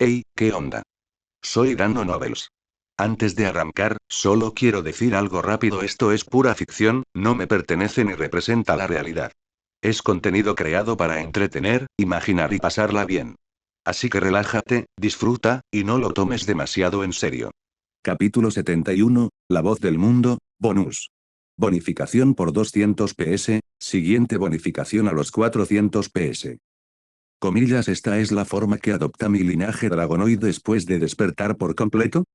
Hey, ¿qué onda? Soy Dando Novels. Antes de arrancar, solo quiero decir algo rápido: esto es pura ficción, no me pertenece ni representa la realidad. Es contenido creado para entretener, imaginar y pasarla bien. Así que relájate, disfruta, y no lo tomes demasiado en serio. Capítulo 71, La voz del mundo, bonus. Bonificación por 200 PS, siguiente bonificación a los 400 PS. Comillas, esta es la forma que adopta mi linaje dragonoid después de despertar por completo.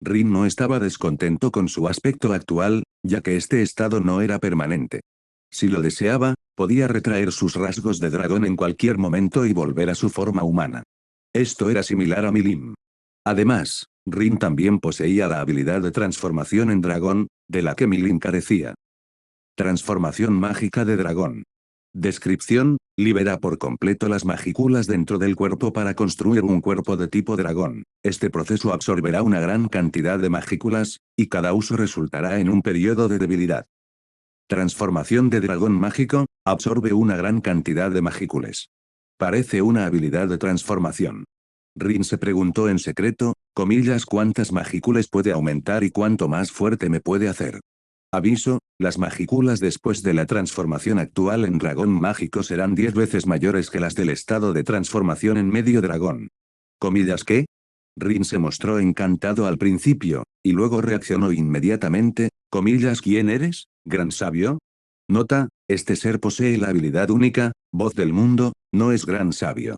Rin no estaba descontento con su aspecto actual, ya que este estado no era permanente. Si lo deseaba, podía retraer sus rasgos de dragón en cualquier momento y volver a su forma humana. Esto era similar a Milim. Además, Rin también poseía la habilidad de transformación en dragón, de la que Milim carecía. Transformación mágica de dragón. Descripción: libera por completo las magículas dentro del cuerpo para construir un cuerpo de tipo dragón. Este proceso absorberá una gran cantidad de magículas, y cada uso resultará en un periodo de debilidad. Transformación de dragón mágico: absorbe una gran cantidad de magículas. Parece una habilidad de transformación. Rin se preguntó en secreto, comillas, ¿cuántas magículas puede aumentar y cuánto más fuerte me puede hacer? Aviso: las magículas después de la transformación actual en dragón mágico serán 10 veces mayores que las del estado de transformación en medio dragón. ¿Comillas qué? Rin se mostró encantado al principio, y luego reaccionó inmediatamente, comillas, ¿quién eres, gran sabio? Nota: este ser posee la habilidad única, voz del mundo, no es gran sabio.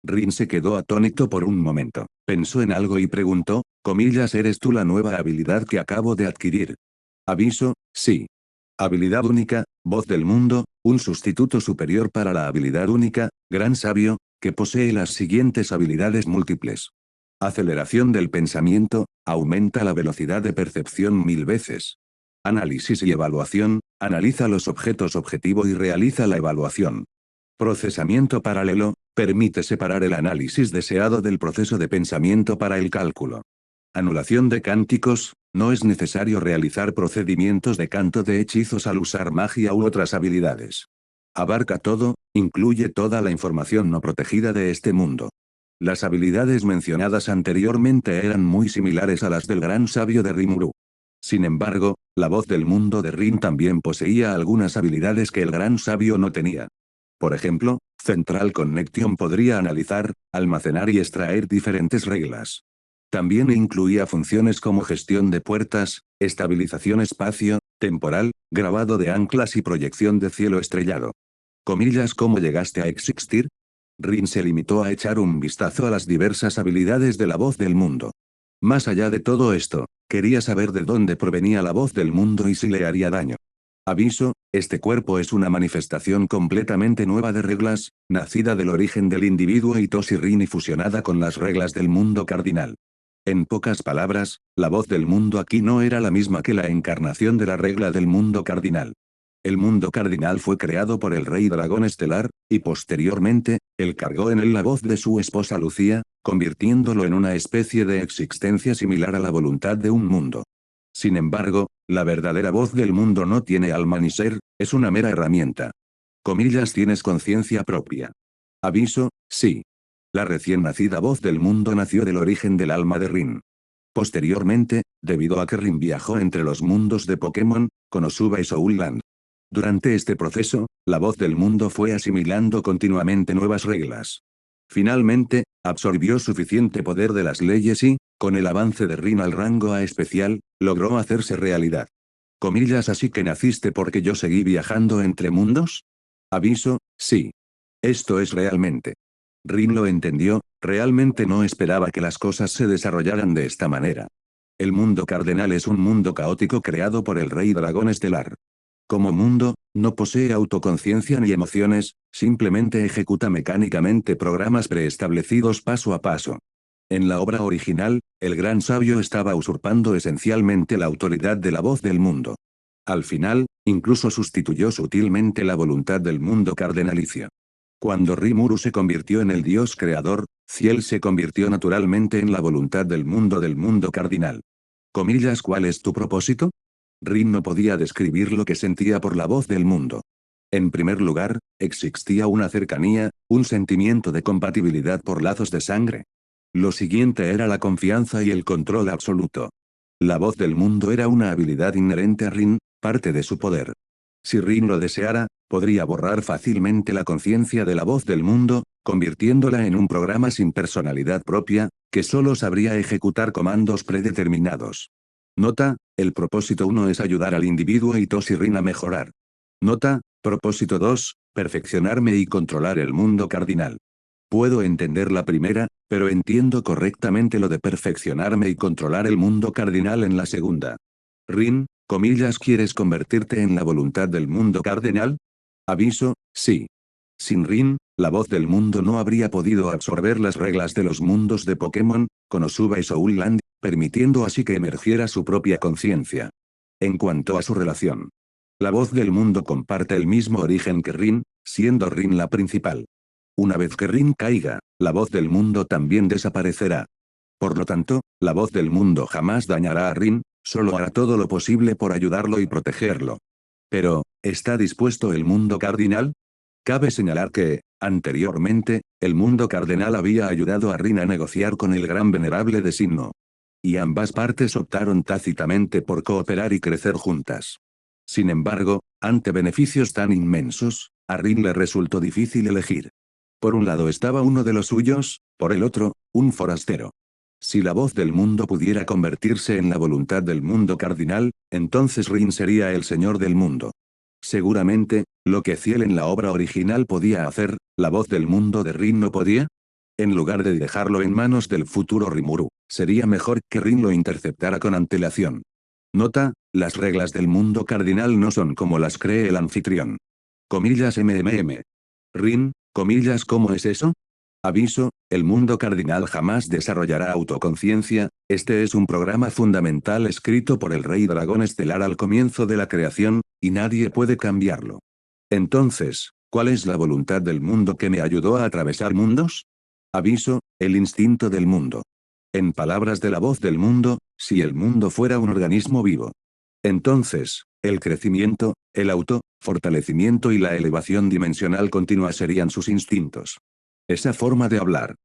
Rin se quedó atónito por un momento, pensó en algo y preguntó, comillas, ¿eres tú la nueva habilidad que acabo de adquirir? Aviso: sí. Habilidad única, voz del mundo, un sustituto superior para la habilidad única, gran sabio, que posee las siguientes habilidades múltiples. Aceleración del pensamiento: aumenta la velocidad de percepción 1000 veces. Análisis y evaluación: analiza los objetos objetivo y realiza la evaluación. Procesamiento paralelo: permite separar el análisis deseado del proceso de pensamiento para el cálculo. Anulación de cánticos: no es necesario realizar procedimientos de canto de hechizos al usar magia u otras habilidades. Abarca todo, incluye toda la información no protegida de este mundo. Las habilidades mencionadas anteriormente eran muy similares a las del gran sabio de Rimuru. Sin embargo, la voz del mundo de Rin también poseía algunas habilidades que el gran sabio no tenía. Por ejemplo, Central Connection podría analizar, almacenar y extraer diferentes reglas. También incluía funciones como gestión de puertas, estabilización espacio-temporal, grabado de anclas y proyección de cielo estrellado. Comillas, ¿cómo llegaste a existir? Rin se limitó a echar un vistazo a las diversas habilidades de la voz del mundo. Más allá de todo esto, quería saber de dónde provenía la voz del mundo y si le haría daño. Aviso: este cuerpo es una manifestación completamente nueva de reglas, nacida del origen del individuo y Rin y fusionada con las reglas del mundo cardinal. En pocas palabras, la voz del mundo aquí no era la misma que la encarnación de la regla del mundo cardinal. El mundo cardinal fue creado por el rey dragón estelar, y posteriormente, él cargó en él la voz de su esposa Lucía, convirtiéndolo en una especie de existencia similar a la voluntad de un mundo. Sin embargo, la verdadera voz del mundo no tiene alma ni ser, es una mera herramienta. Comillas, ¿tienes conciencia propia? Aviso: sí. La recién nacida voz del mundo nació del origen del alma de Rin. Posteriormente, debido a que Rin viajó entre los mundos de Pokémon, Konosuba y Soul Land. Durante este proceso, la voz del mundo fue asimilando continuamente nuevas reglas. Finalmente, absorbió suficiente poder de las leyes y, con el avance de Rin al rango A especial, logró hacerse realidad. Comillas, ¿así que naciste porque yo seguí viajando entre mundos? Aviso: sí. Esto es realmente. Rin lo entendió, realmente no esperaba que las cosas se desarrollaran de esta manera. El mundo cardenal es un mundo caótico creado por el rey dragón estelar. Como mundo, no posee autoconciencia ni emociones, simplemente ejecuta mecánicamente programas preestablecidos paso a paso. En la obra original, el gran sabio estaba usurpando esencialmente la autoridad de la voz del mundo. Al final, incluso sustituyó sutilmente la voluntad del mundo cardenalicio. Cuando Rimuru se convirtió en el dios creador, Ciel se convirtió naturalmente en la voluntad del mundo cardinal. Comillas, ¿cuál es tu propósito? Rin no podía describir lo que sentía por la voz del mundo. En primer lugar, existía una cercanía, un sentimiento de compatibilidad por lazos de sangre. Lo siguiente era la confianza y el control absoluto. La voz del mundo era una habilidad inherente a Rin, parte de su poder. Si Rin lo deseara, podría borrar fácilmente la conciencia de la voz del mundo, convirtiéndola en un programa sin personalidad propia, que solo sabría ejecutar comandos predeterminados. Nota, el propósito 1 es ayudar al individuo y Tos y Rin a mejorar. Nota, propósito 2, perfeccionarme y controlar el mundo cardinal. Puedo entender la primera, pero entiendo correctamente lo de perfeccionarme y controlar el mundo cardinal en la segunda. Rin, comillas, ¿quieres convertirte en la voluntad del mundo cardinal? Aviso, sí. Sin Rin, la voz del mundo no habría podido absorber las reglas de los mundos de Pokémon, Konosuba y Soul Land, permitiendo así que emergiera su propia conciencia. En cuanto a su relación, la voz del mundo comparte el mismo origen que Rin, siendo Rin la principal. Una vez que Rin caiga, la voz del mundo también desaparecerá. Por lo tanto, la voz del mundo jamás dañará a Rin, solo hará todo lo posible por ayudarlo y protegerlo. Pero, ¿está dispuesto el mundo cardinal? Cabe señalar que, anteriormente, el mundo cardenal había ayudado a Rin a negociar con el gran venerable de Sinnoh. Y ambas partes optaron tácitamente por cooperar y crecer juntas. Sin embargo, ante beneficios tan inmensos, a Rin le resultó difícil elegir. Por un lado estaba uno de los suyos, por el otro, un forastero. Si la voz del mundo pudiera convertirse en la voluntad del mundo cardinal, entonces Rin sería el señor del mundo. Seguramente, lo que Ciel en la obra original podía hacer, la voz del mundo de Rin no podía. En lugar de dejarlo en manos del futuro Rimuru, sería mejor que Rin lo interceptara con antelación. Nota, las reglas del mundo cardinal no son como las cree el anfitrión. Comillas MMM. Rin, comillas, ¿cómo es eso? Aviso, el mundo cardinal jamás desarrollará autoconciencia, este es un programa fundamental escrito por el Rey Dragón Estelar al comienzo de la creación, y nadie puede cambiarlo. Entonces, ¿cuál es la voluntad del mundo que me ayudó a atravesar mundos? Aviso, el instinto del mundo. En palabras de la voz del mundo, si el mundo fuera un organismo vivo. Entonces, el crecimiento, el fortalecimiento y la elevación dimensional continua serían sus instintos. Esa forma de hablar.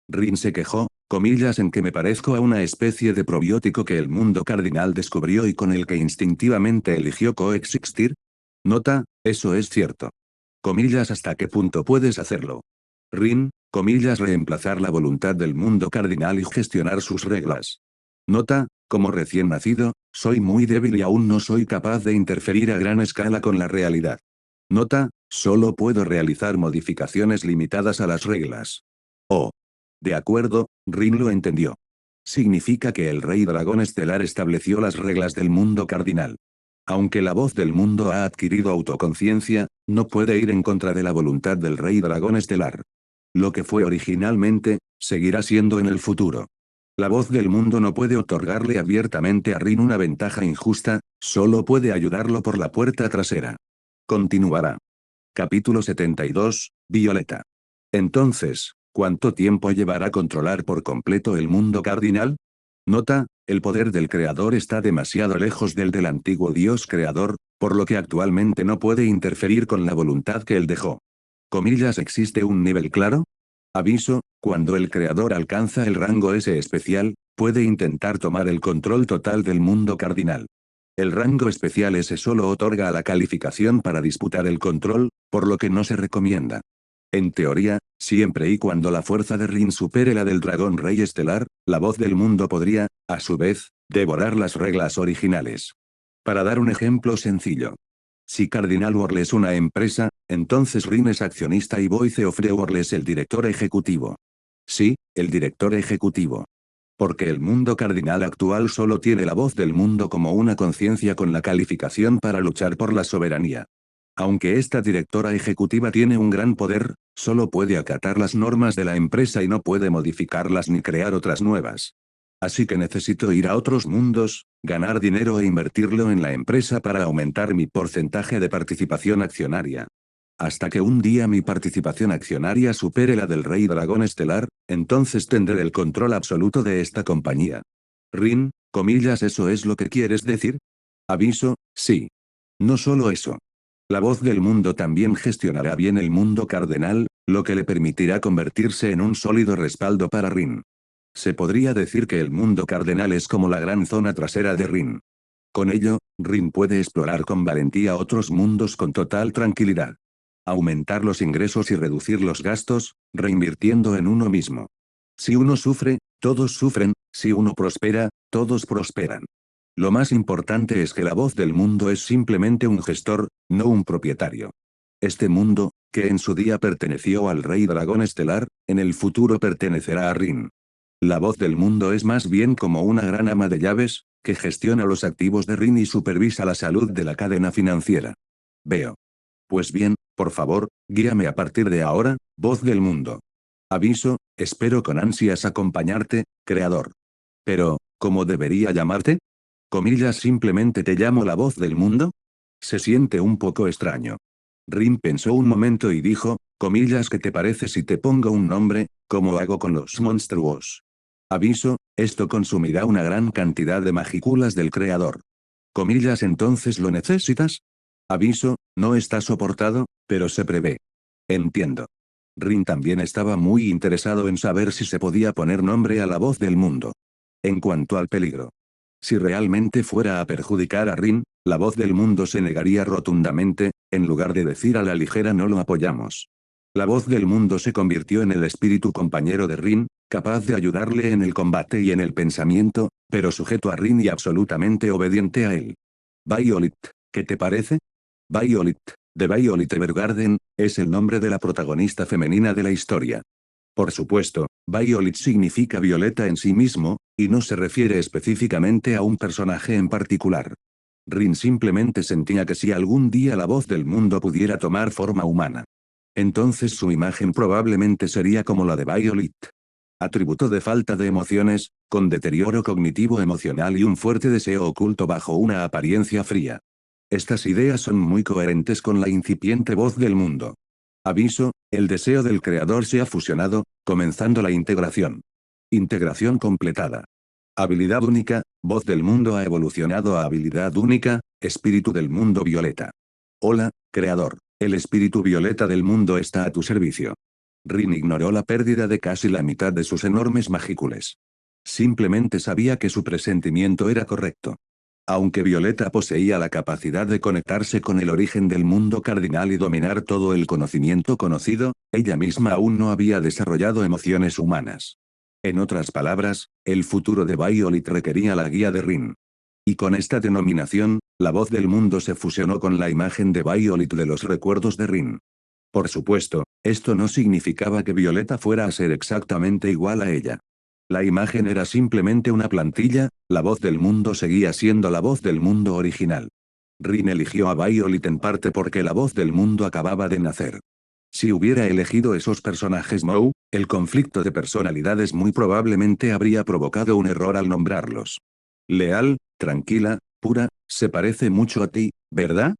Rin se quejó, comillas, en que me parezco a una especie de probiótico que el mundo cardinal descubrió y con el que instintivamente eligió coexistir. Nota, eso es cierto. Comillas, ¿hasta qué punto puedes hacerlo? Rin, comillas, reemplazar la voluntad del mundo cardinal y gestionar sus reglas. Nota, como recién nacido, soy muy débil y aún no soy capaz de interferir a gran escala con la realidad. Nota, solo puedo realizar modificaciones limitadas a las reglas. Oh. De acuerdo, Rin lo entendió. Significa que el Rey Dragón Estelar estableció las reglas del mundo cardinal. Aunque la voz del mundo ha adquirido autoconciencia, no puede ir en contra de la voluntad del Rey Dragón Estelar. Lo que fue originalmente, seguirá siendo en el futuro. La voz del mundo no puede otorgarle abiertamente a Rin una ventaja injusta, solo puede ayudarlo por la puerta trasera. Continuará. Capítulo 72, Violeta. Entonces, ¿cuánto tiempo llevará controlar por completo el mundo cardinal? Nota, el poder del creador está demasiado lejos del antiguo dios creador, por lo que actualmente no puede interferir con la voluntad que él dejó. Comillas, ¿existe un nivel claro? Aviso, cuando el creador alcanza el rango S especial, puede intentar tomar el control total del mundo cardinal. El rango especial S solo otorga la calificación para disputar el control, por lo que no se recomienda. En teoría, siempre y cuando la fuerza de Rin supere la del dragón rey estelar, la voz del mundo podría, a su vez, devorar las reglas originales. Para dar un ejemplo sencillo. Si Cardinal World es una empresa, entonces Rin es accionista y Voice of the World es el director ejecutivo. Sí, el director ejecutivo. Porque el mundo cardinal actual solo tiene la voz del mundo como una conciencia con la calificación para luchar por la soberanía. Aunque esta directora ejecutiva tiene un gran poder, solo puede acatar las normas de la empresa y no puede modificarlas ni crear otras nuevas. Así que necesito ir a otros mundos, ganar dinero e invertirlo en la empresa para aumentar mi porcentaje de participación accionaria. Hasta que un día mi participación accionaria supere la del Rey Dragón Estelar, entonces tendré el control absoluto de esta compañía. Rin, comillas, ¿eso es lo que quieres decir? Aviso, sí. No solo eso. La voz del mundo también gestionará bien el mundo cardenal, lo que le permitirá convertirse en un sólido respaldo para Rin. Se podría decir que el mundo cardenal es como la gran zona trasera de Rin. Con ello, Rin puede explorar con valentía otros mundos con total tranquilidad. Aumentar los ingresos y reducir los gastos, reinvirtiendo en uno mismo. Si uno sufre, todos sufren, si uno prospera, todos prosperan. Lo más importante es que la voz del mundo es simplemente un gestor, no un propietario. Este mundo, que en su día perteneció al rey dragón estelar, en el futuro pertenecerá a Rin. La voz del mundo es más bien como una gran ama de llaves, que gestiona los activos de Rin y supervisa la salud de la cadena financiera. Veo. Pues bien, por favor, guíame a partir de ahora, voz del mundo. Aviso, espero con ansias acompañarte, creador. Pero, ¿cómo debería llamarte? Comillas, simplemente te llamo la voz del mundo. Se siente un poco extraño. Rin pensó un momento y dijo, comillas, ¿qué te parece si te pongo un nombre, como hago con los monstruos? Aviso, esto consumirá una gran cantidad de magículas del creador. Comillas, ¿entonces lo necesitas? Aviso, no está soportado, pero se prevé. Entiendo. Rin también estaba muy interesado en saber si se podía poner nombre a la voz del mundo. En cuanto al peligro. Si realmente fuera a perjudicar a Rin, la voz del mundo se negaría rotundamente, en lugar de decir a la ligera no lo apoyamos. La voz del mundo se convirtió en el espíritu compañero de Rin, capaz de ayudarle en el combate y en el pensamiento, pero sujeto a Rin y absolutamente obediente a él. Violet, ¿qué te parece? Violet, de Violet Evergarden, es el nombre de la protagonista femenina de la historia. Por supuesto, Violet significa violeta en sí mismo, y no se refiere específicamente a un personaje en particular. Rin simplemente sentía que si algún día la voz del mundo pudiera tomar forma humana, entonces su imagen probablemente sería como la de Violet. Atributo de falta de emociones, con deterioro cognitivo emocional y un fuerte deseo oculto bajo una apariencia fría. Estas ideas son muy coherentes con la incipiente voz del mundo. Aviso, el deseo del creador se ha fusionado, comenzando la integración. Integración completada. Habilidad única, voz del mundo ha evolucionado a habilidad única, espíritu del mundo violeta. Hola, creador, el espíritu violeta del mundo está a tu servicio. Rin ignoró la pérdida de casi la mitad de sus enormes magícules. Simplemente sabía que su presentimiento era correcto. Aunque Violeta poseía la capacidad de conectarse con el origen del mundo cardinal y dominar todo el conocimiento conocido, ella misma aún no había desarrollado emociones humanas. En otras palabras, el futuro de Violet requería la guía de Rin. Y con esta denominación, la voz del mundo se fusionó con la imagen de Violet de los recuerdos de Rin. Por supuesto, esto no significaba que Violeta fuera a ser exactamente igual a ella. La imagen era simplemente una plantilla, la voz del mundo seguía siendo la voz del mundo original. Rin eligió a Violet en parte porque la voz del mundo acababa de nacer. Si hubiera elegido esos personajes Mou, el conflicto de personalidades muy probablemente habría provocado un error al nombrarlos. Leal, tranquila, pura, se parece mucho a ti, ¿verdad?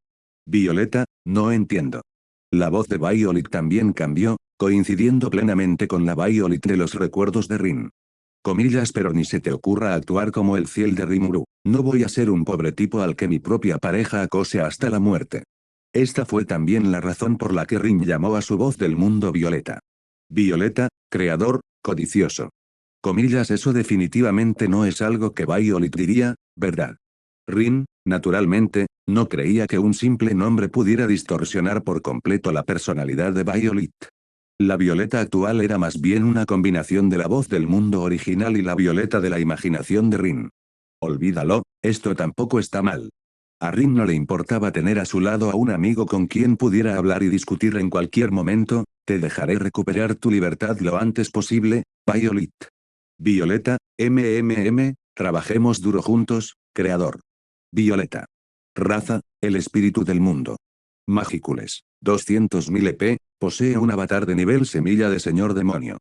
Violeta, no entiendo. La voz de Violet también cambió, coincidiendo plenamente con la Violet de los recuerdos de Rin. Comillas, pero ni se te ocurra actuar como el Ciel de Rimuru. No voy a ser un pobre tipo al que mi propia pareja acose hasta la muerte. Esta fue también la razón por la que Rin llamó a su voz del mundo Violeta. Violeta, creador, codicioso. Comillas, eso definitivamente no es algo que Violet diría, ¿verdad? Rin, naturalmente, no creía que un simple nombre pudiera distorsionar por completo la personalidad de Violet. La Violeta actual era más bien una combinación de la voz del mundo original y la Violeta de la imaginación de Rin. Olvídalo, esto tampoco está mal. A Rin no le importaba tener a su lado a un amigo con quien pudiera hablar y discutir en cualquier momento. Te dejaré recuperar tu libertad lo antes posible, Violet. Violeta, trabajemos duro juntos, creador. Violeta. Raza, el espíritu del mundo. Magícules, 200.000 EP, posee un avatar de nivel semilla de señor demonio.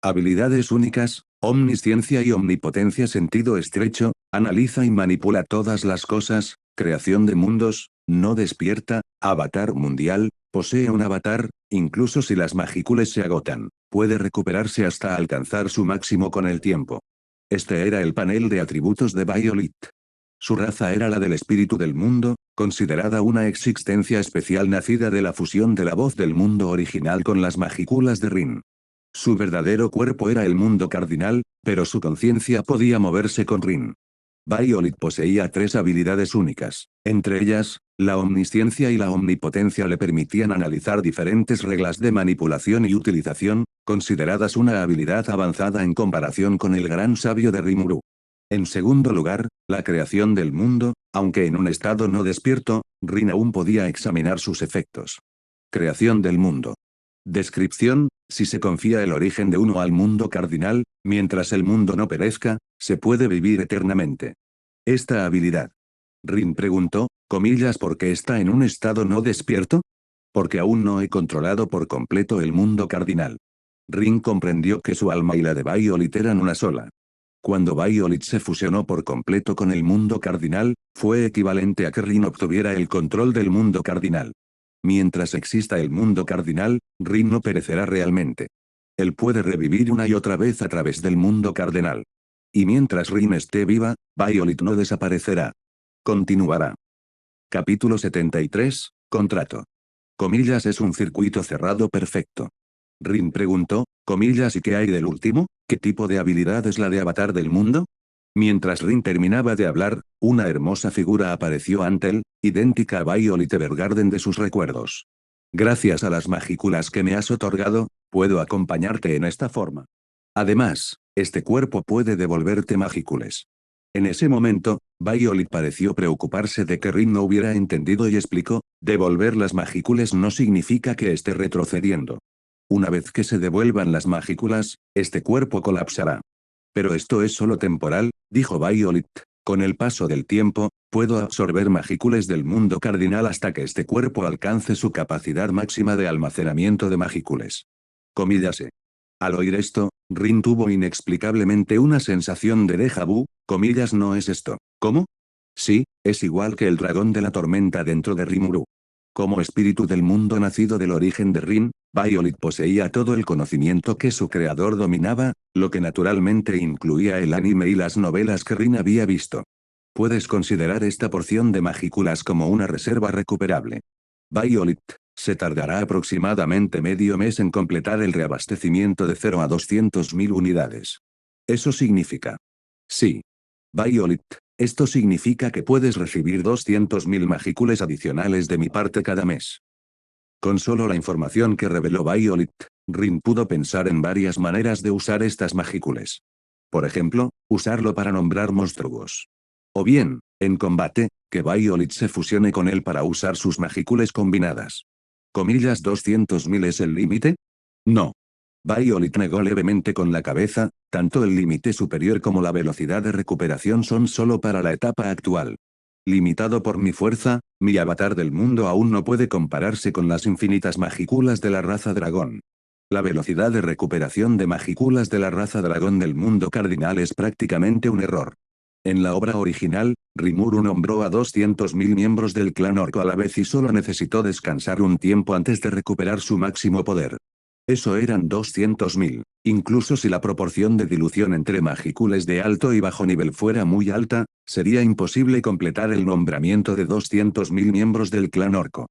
Habilidades únicas, omnisciencia y omnipotencia, sentido estrecho, analiza y manipula todas las cosas, creación de mundos, no despierta, avatar mundial, posee un avatar, incluso si las magícules se agotan, puede recuperarse hasta alcanzar su máximo con el tiempo. Este era el panel de atributos de Violet. Su raza era la del espíritu del mundo, considerada una existencia especial nacida de la fusión de la voz del mundo original con las magículas de Rin. Su verdadero cuerpo era el mundo cardinal, pero su conciencia podía moverse con Rin. Violet poseía tres habilidades únicas. Entre ellas, la omnisciencia y la omnipotencia le permitían analizar diferentes reglas de manipulación y utilización, consideradas una habilidad avanzada en comparación con el gran sabio de Rimuru. En segundo lugar, la creación del mundo, aunque en un estado no despierto, Rin aún podía examinar sus efectos. Creación del mundo. Descripción: si se confía el origen de uno al mundo cardinal, mientras el mundo no perezca, se puede vivir eternamente. Esta habilidad. Rin preguntó, ¿por qué está en un estado no despierto? Porque aún no he controlado por completo el mundo cardinal. Rin comprendió que su alma y la de Violet eran una sola. Cuando Violet se fusionó por completo con el mundo cardinal, fue equivalente a que Rin obtuviera el control del mundo cardinal. Mientras exista el mundo cardinal, Rin no perecerá realmente. Él puede revivir una y otra vez a través del mundo cardenal. Y mientras Rin esté viva, Violet no desaparecerá. Continuará. Capítulo 73, Contrato. Es un circuito cerrado perfecto. Rin preguntó, ¿y qué hay del último? ¿Qué tipo de habilidad es la de avatar del mundo? Mientras Rin terminaba de hablar, una hermosa figura apareció ante él, idéntica a Violet Evergarden de sus recuerdos. Gracias a las magículas que me has otorgado, puedo acompañarte en esta forma. Además, este cuerpo puede devolverte magículas. En ese momento, Violet pareció preocuparse de que Rin no hubiera entendido y explicó, devolver las magículas no significa que esté retrocediendo. Una vez que se devuelvan las magículas, este cuerpo colapsará. Pero esto es solo temporal, dijo Violet. Con el paso del tiempo, puedo absorber magículas del mundo cardinal hasta que este cuerpo alcance su capacidad máxima de almacenamiento de magículas. Comíllase. Al oír esto, Rin tuvo inexplicablemente una sensación de déjà vu, ¿no es esto? ¿Cómo? Sí, es igual que el dragón de la tormenta dentro de Rimuru. Como espíritu del mundo nacido del origen de Rin, Violet poseía todo el conocimiento que su creador dominaba, lo que naturalmente incluía el anime y las novelas que Rin había visto. Puedes considerar esta porción de magículas como una reserva recuperable. Violet, se tardará aproximadamente medio mes en completar el reabastecimiento de 0 a 200.000 unidades. Eso significa. Sí. Violet, esto significa que puedes recibir 200.000 magículas adicionales de mi parte cada mes. Con solo la información que reveló Violet, Rin pudo pensar en varias maneras de usar estas magículas. Por ejemplo, usarlo para nombrar monstruos. O bien, en combate, que Violet se fusione con él para usar sus magículas combinadas. ¿200.000 es el límite? No. Violet negó levemente con la cabeza, tanto el límite superior como la velocidad de recuperación son solo para la etapa actual. Limitado por mi fuerza, mi avatar del mundo aún no puede compararse con las infinitas magículas de la raza dragón. La velocidad de recuperación de magículas de la raza dragón del mundo cardinal es prácticamente un error. En la obra original, Rimuru nombró a 200.000 miembros del clan orco a la vez y solo necesitó descansar un tiempo antes de recuperar su máximo poder. Eso eran 200.000, incluso si la proporción de dilución entre magículas de alto y bajo nivel fuera muy alta, sería imposible completar el nombramiento de 200.000 miembros del clan orco.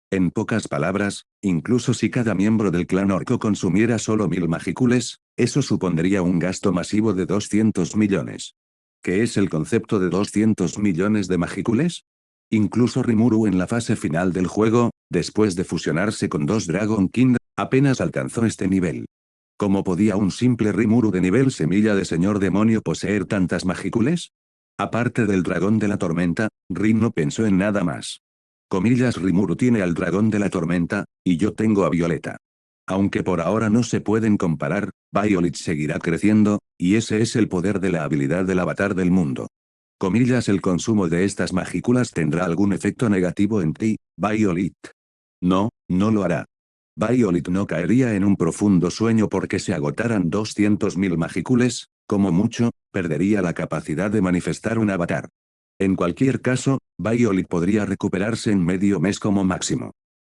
En pocas palabras, incluso si cada miembro del clan orco consumiera solo 1.000 magículas, eso supondría un gasto masivo de 200 millones. ¿Qué es el concepto de 200 millones de magículas? Incluso Rimuru en la fase final del juego, después de fusionarse con dos Dragon King, apenas alcanzó este nivel. ¿Cómo podía un simple Rimuru de nivel semilla de señor demonio poseer tantas magículas? Aparte del dragón de la tormenta, Rin no pensó en nada más. Rimuru tiene al dragón de la tormenta, y yo tengo a Violeta. Aunque por ahora no se pueden comparar, Violet seguirá creciendo, y ese es el poder de la habilidad del avatar del mundo. El consumo de estas magículas tendrá algún efecto negativo en ti, Violet. No, no lo hará. Violet no caería en un profundo sueño porque se agotaran 200.000 magículas, como mucho, perdería la capacidad de manifestar un avatar. En cualquier caso, Violet podría recuperarse en medio mes como máximo.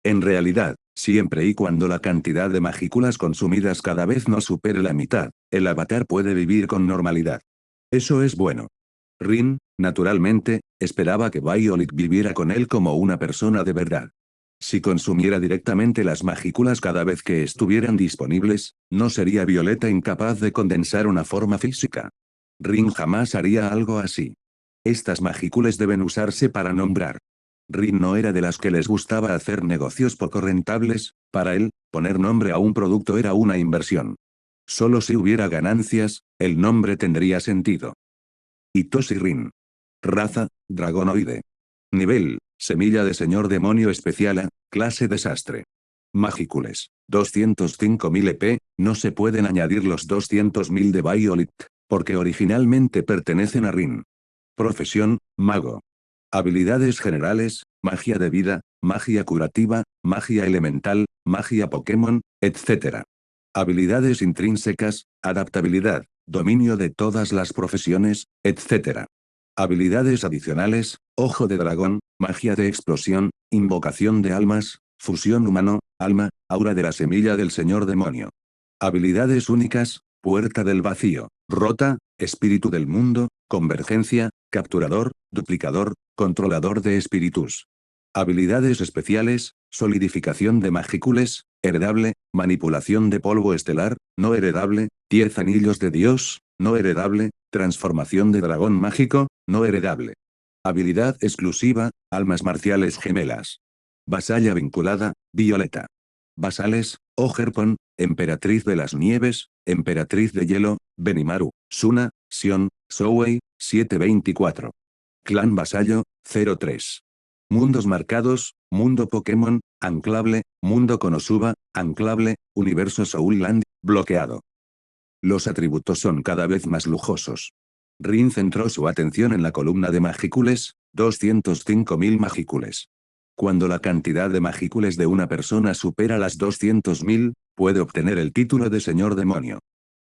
En realidad, siempre y cuando la cantidad de magículas consumidas cada vez no supere la mitad, el avatar puede vivir con normalidad. Eso es bueno. Rin, naturalmente, esperaba que Violet viviera con él como una persona de verdad. Si consumiera directamente las magículas cada vez que estuvieran disponibles, ¿no sería Violeta incapaz de condensar una forma física? Rin jamás haría algo así. Estas magículas deben usarse para nombrar. Rin no era de las que les gustaba hacer negocios poco rentables, para él, poner nombre a un producto era una inversión. Solo si hubiera ganancias, el nombre tendría sentido. Hitoshi Rin. Raza, dragonoide. Nivel, semilla de señor demonio especial A, clase desastre. Magícules, 205.000 EP, no se pueden añadir los 200.000 de Violet, porque originalmente pertenecen a Rin. Profesión, mago. Habilidades generales, magia de vida, magia curativa, magia elemental, magia Pokémon, etc. Habilidades intrínsecas, adaptabilidad, dominio de todas las profesiones, etc. Habilidades adicionales, ojo de dragón, magia de explosión, invocación de almas, fusión humano, alma, aura de la semilla del señor demonio. Habilidades únicas, puerta del vacío, rota, espíritu del mundo, convergencia, capturador, duplicador, controlador de espíritus. Habilidades especiales, solidificación de magícules, heredable, manipulación de polvo estelar, no heredable, 10 anillos de Dios, no heredable, transformación de dragón mágico, no heredable. Habilidad exclusiva, almas marciales gemelas. Vasalla vinculada, Violeta. Vasales, Ogerpon, Emperatriz de las Nieves, Emperatriz de Hielo, Benimaru, Suna, Sion, Souei, 724. Clan Vasallo, 03. Mundos marcados, Mundo Pokémon, anclable, Mundo Konosuba, anclable, Universo Soulland, bloqueado. Los atributos son cada vez más lujosos. Rin centró su atención en la columna de magícules, 205.000 magícules. Cuando la cantidad de magícules de una persona supera las 200.000, puede obtener el título de señor demonio.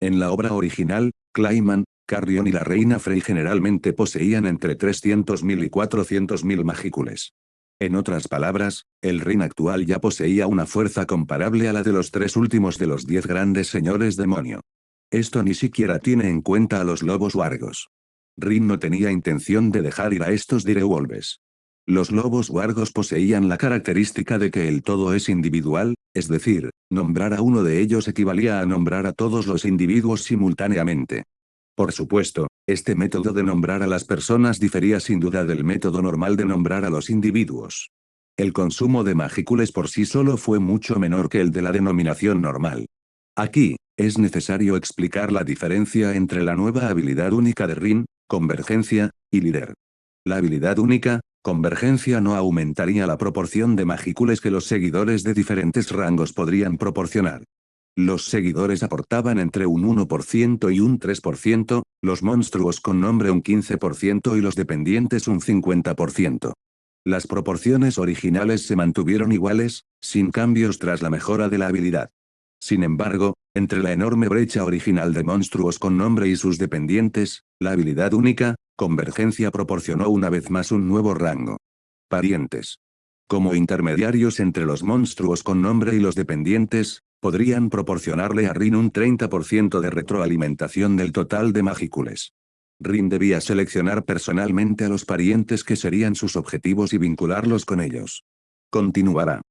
En la obra original, Clayman, Carrion y la reina Frey generalmente poseían entre 300.000 y 400.000 magícules. En otras palabras, el Rin actual ya poseía una fuerza comparable a la de los 3 últimos de los 10 grandes señores demonio. Esto ni siquiera tiene en cuenta a los lobos wargos. Rin no tenía intención de dejar ir a estos direwolves. Los lobos wargos poseían la característica de que el todo es individual, es decir, nombrar a uno de ellos equivalía a nombrar a todos los individuos simultáneamente. Por supuesto, este método de nombrar a las personas difería sin duda del método normal de nombrar a los individuos. El consumo de magícules por sí solo fue mucho menor que el de la denominación normal. Aquí, es necesario explicar la diferencia entre la nueva habilidad única de Rin, convergencia, y líder. La habilidad única, convergencia no aumentaría la proporción de magícules que los seguidores de diferentes rangos podrían proporcionar. Los seguidores aportaban entre un 1% y un 3%, los monstruos con nombre un 15% y los dependientes un 50%. Las proporciones originales se mantuvieron iguales, sin cambios tras la mejora de la habilidad. Sin embargo, entre la enorme brecha original de monstruos con nombre y sus dependientes, la habilidad única, convergencia proporcionó una vez más un nuevo rango. Parientes. Como intermediarios entre los monstruos con nombre y los dependientes, podrían proporcionarle a Rin un 30% de retroalimentación del total de magícules. Rin debía seleccionar personalmente a los parientes que serían sus objetivos y vincularlos con ellos. Continuará.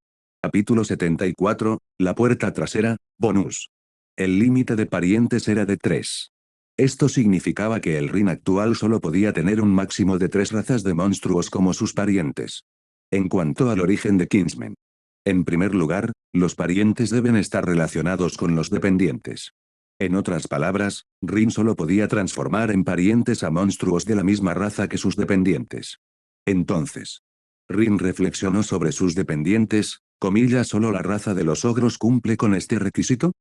Capítulo 74, la puerta trasera, bonus. El límite de parientes era de 3. Esto significaba que el Rin actual solo podía tener un máximo de 3 razas de monstruos como sus parientes. En cuanto al origen de Kingsmen. En primer lugar, los parientes deben estar relacionados con los dependientes. En otras palabras, Rin solo podía transformar en parientes a monstruos de la misma raza que sus dependientes. Entonces, Rin reflexionó sobre sus dependientes, ¿solo la raza de los ogros cumple con este requisito?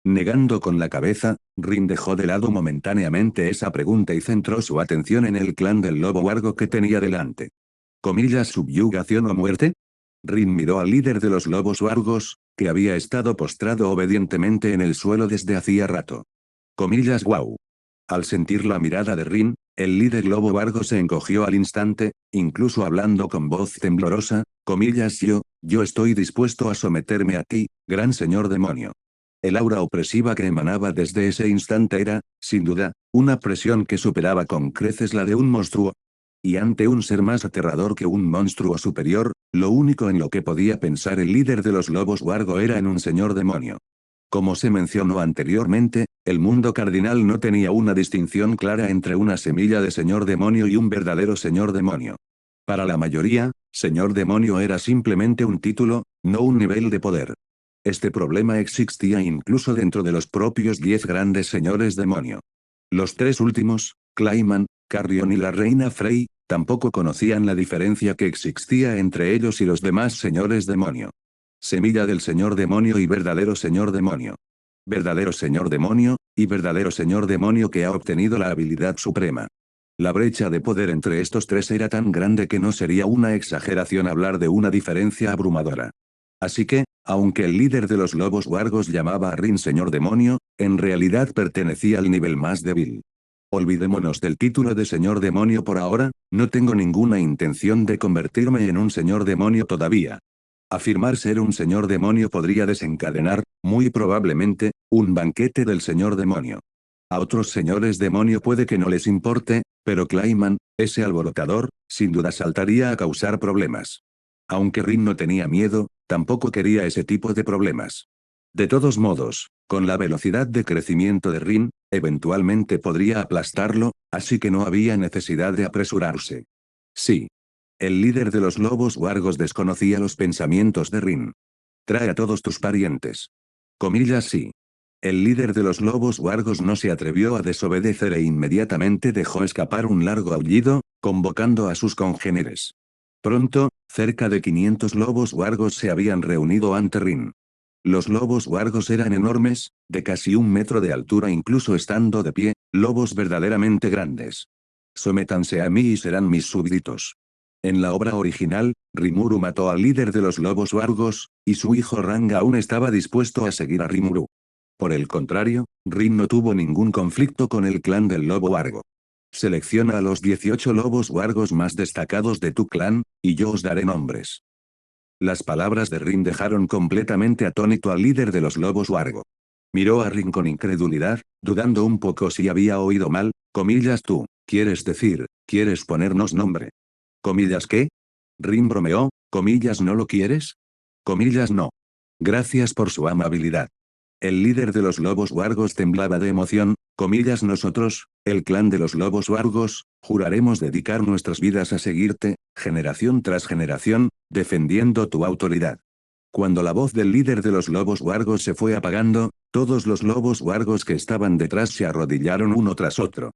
Negando con la cabeza, Rin dejó de lado momentáneamente esa pregunta y centró su atención en el clan del lobo wargo que tenía delante. ¿Subyugación o muerte? Rin miró al líder de los lobos wargos, que había estado postrado obedientemente en el suelo desde hacía rato. Wow. Al sentir la mirada de Rin, el líder lobo wargo se encogió al instante, incluso hablando con voz temblorosa, yo estoy dispuesto a someterme a ti, gran señor demonio. El aura opresiva que emanaba desde ese instante era, sin duda, una presión que superaba con creces la de un monstruo. Y ante un ser más aterrador que un monstruo superior, Lo único en lo que podía pensar el líder de los lobos wargo era en un señor demonio. Como se mencionó anteriormente, el mundo cardinal no tenía una distinción clara entre una semilla de señor demonio y un verdadero señor demonio. Para la mayoría, señor demonio era simplemente un título, no un nivel de poder. Este problema existía incluso dentro de los propios 10 grandes señores demonio. Los tres últimos, Clayman, Carrion y la reina Frey, tampoco conocían la diferencia que existía entre ellos y los demás señores demonio. Semilla del señor demonio y verdadero señor demonio. Verdadero señor demonio, y verdadero señor demonio que ha obtenido la habilidad suprema. La brecha de poder entre estos tres era tan grande que no sería una exageración hablar de una diferencia abrumadora. Así que, aunque el líder de los lobos wargos llamaba a Rin señor demonio, en realidad pertenecía al nivel más débil. Olvidémonos del título de señor demonio por ahora, no tengo ninguna intención de convertirme en un señor demonio todavía. Afirmar ser un señor demonio podría desencadenar, muy probablemente, un banquete del señor demonio. A otros señores demonio puede que no les importe, pero Clayman, ese alborotador, sin duda saltaría a causar problemas. Aunque Rin no tenía miedo, tampoco quería ese tipo de problemas. De todos modos, con la velocidad de crecimiento de Rin, eventualmente podría aplastarlo, así que no había necesidad de apresurarse. Sí. El líder de los lobos wargos desconocía los pensamientos de Rin. Trae a todos tus parientes. Comillas sí. El líder de los lobos wargos no se atrevió a desobedecer e inmediatamente dejó escapar un largo aullido, convocando a sus congéneres. Pronto, cerca de 500 lobos wargos se habían reunido ante Rin. Los lobos wargos eran enormes, de casi 1 metro de altura incluso estando de pie, lobos verdaderamente grandes. Sométanse a mí y serán mis súbditos. En la obra original, Rimuru mató al líder de los lobos wargos, y su hijo Rang aún estaba dispuesto a seguir a Rimuru. Por el contrario, Rin no tuvo ningún conflicto con el clan del lobo wargo. Selecciona a los 18 lobos wargos más destacados de tu clan, y yo os daré nombres. Las palabras de Rin dejaron completamente atónito al líder de los lobos wargo. Miró a Rin con incredulidad, dudando un poco si había oído mal, comillas tú, ¿quieres ponernos nombre? Comillas ¿qué? Rin bromeó, comillas ¿no lo quieres? Comillas no. Gracias por su amabilidad. El líder de los lobos wargos temblaba de emoción, comillas nosotros, el clan de los lobos wargos, juraremos dedicar nuestras vidas a seguirte, generación tras generación, defendiendo tu autoridad. Cuando la voz del líder de los lobos wargos se fue apagando, todos los lobos wargos que estaban detrás se arrodillaron uno tras otro.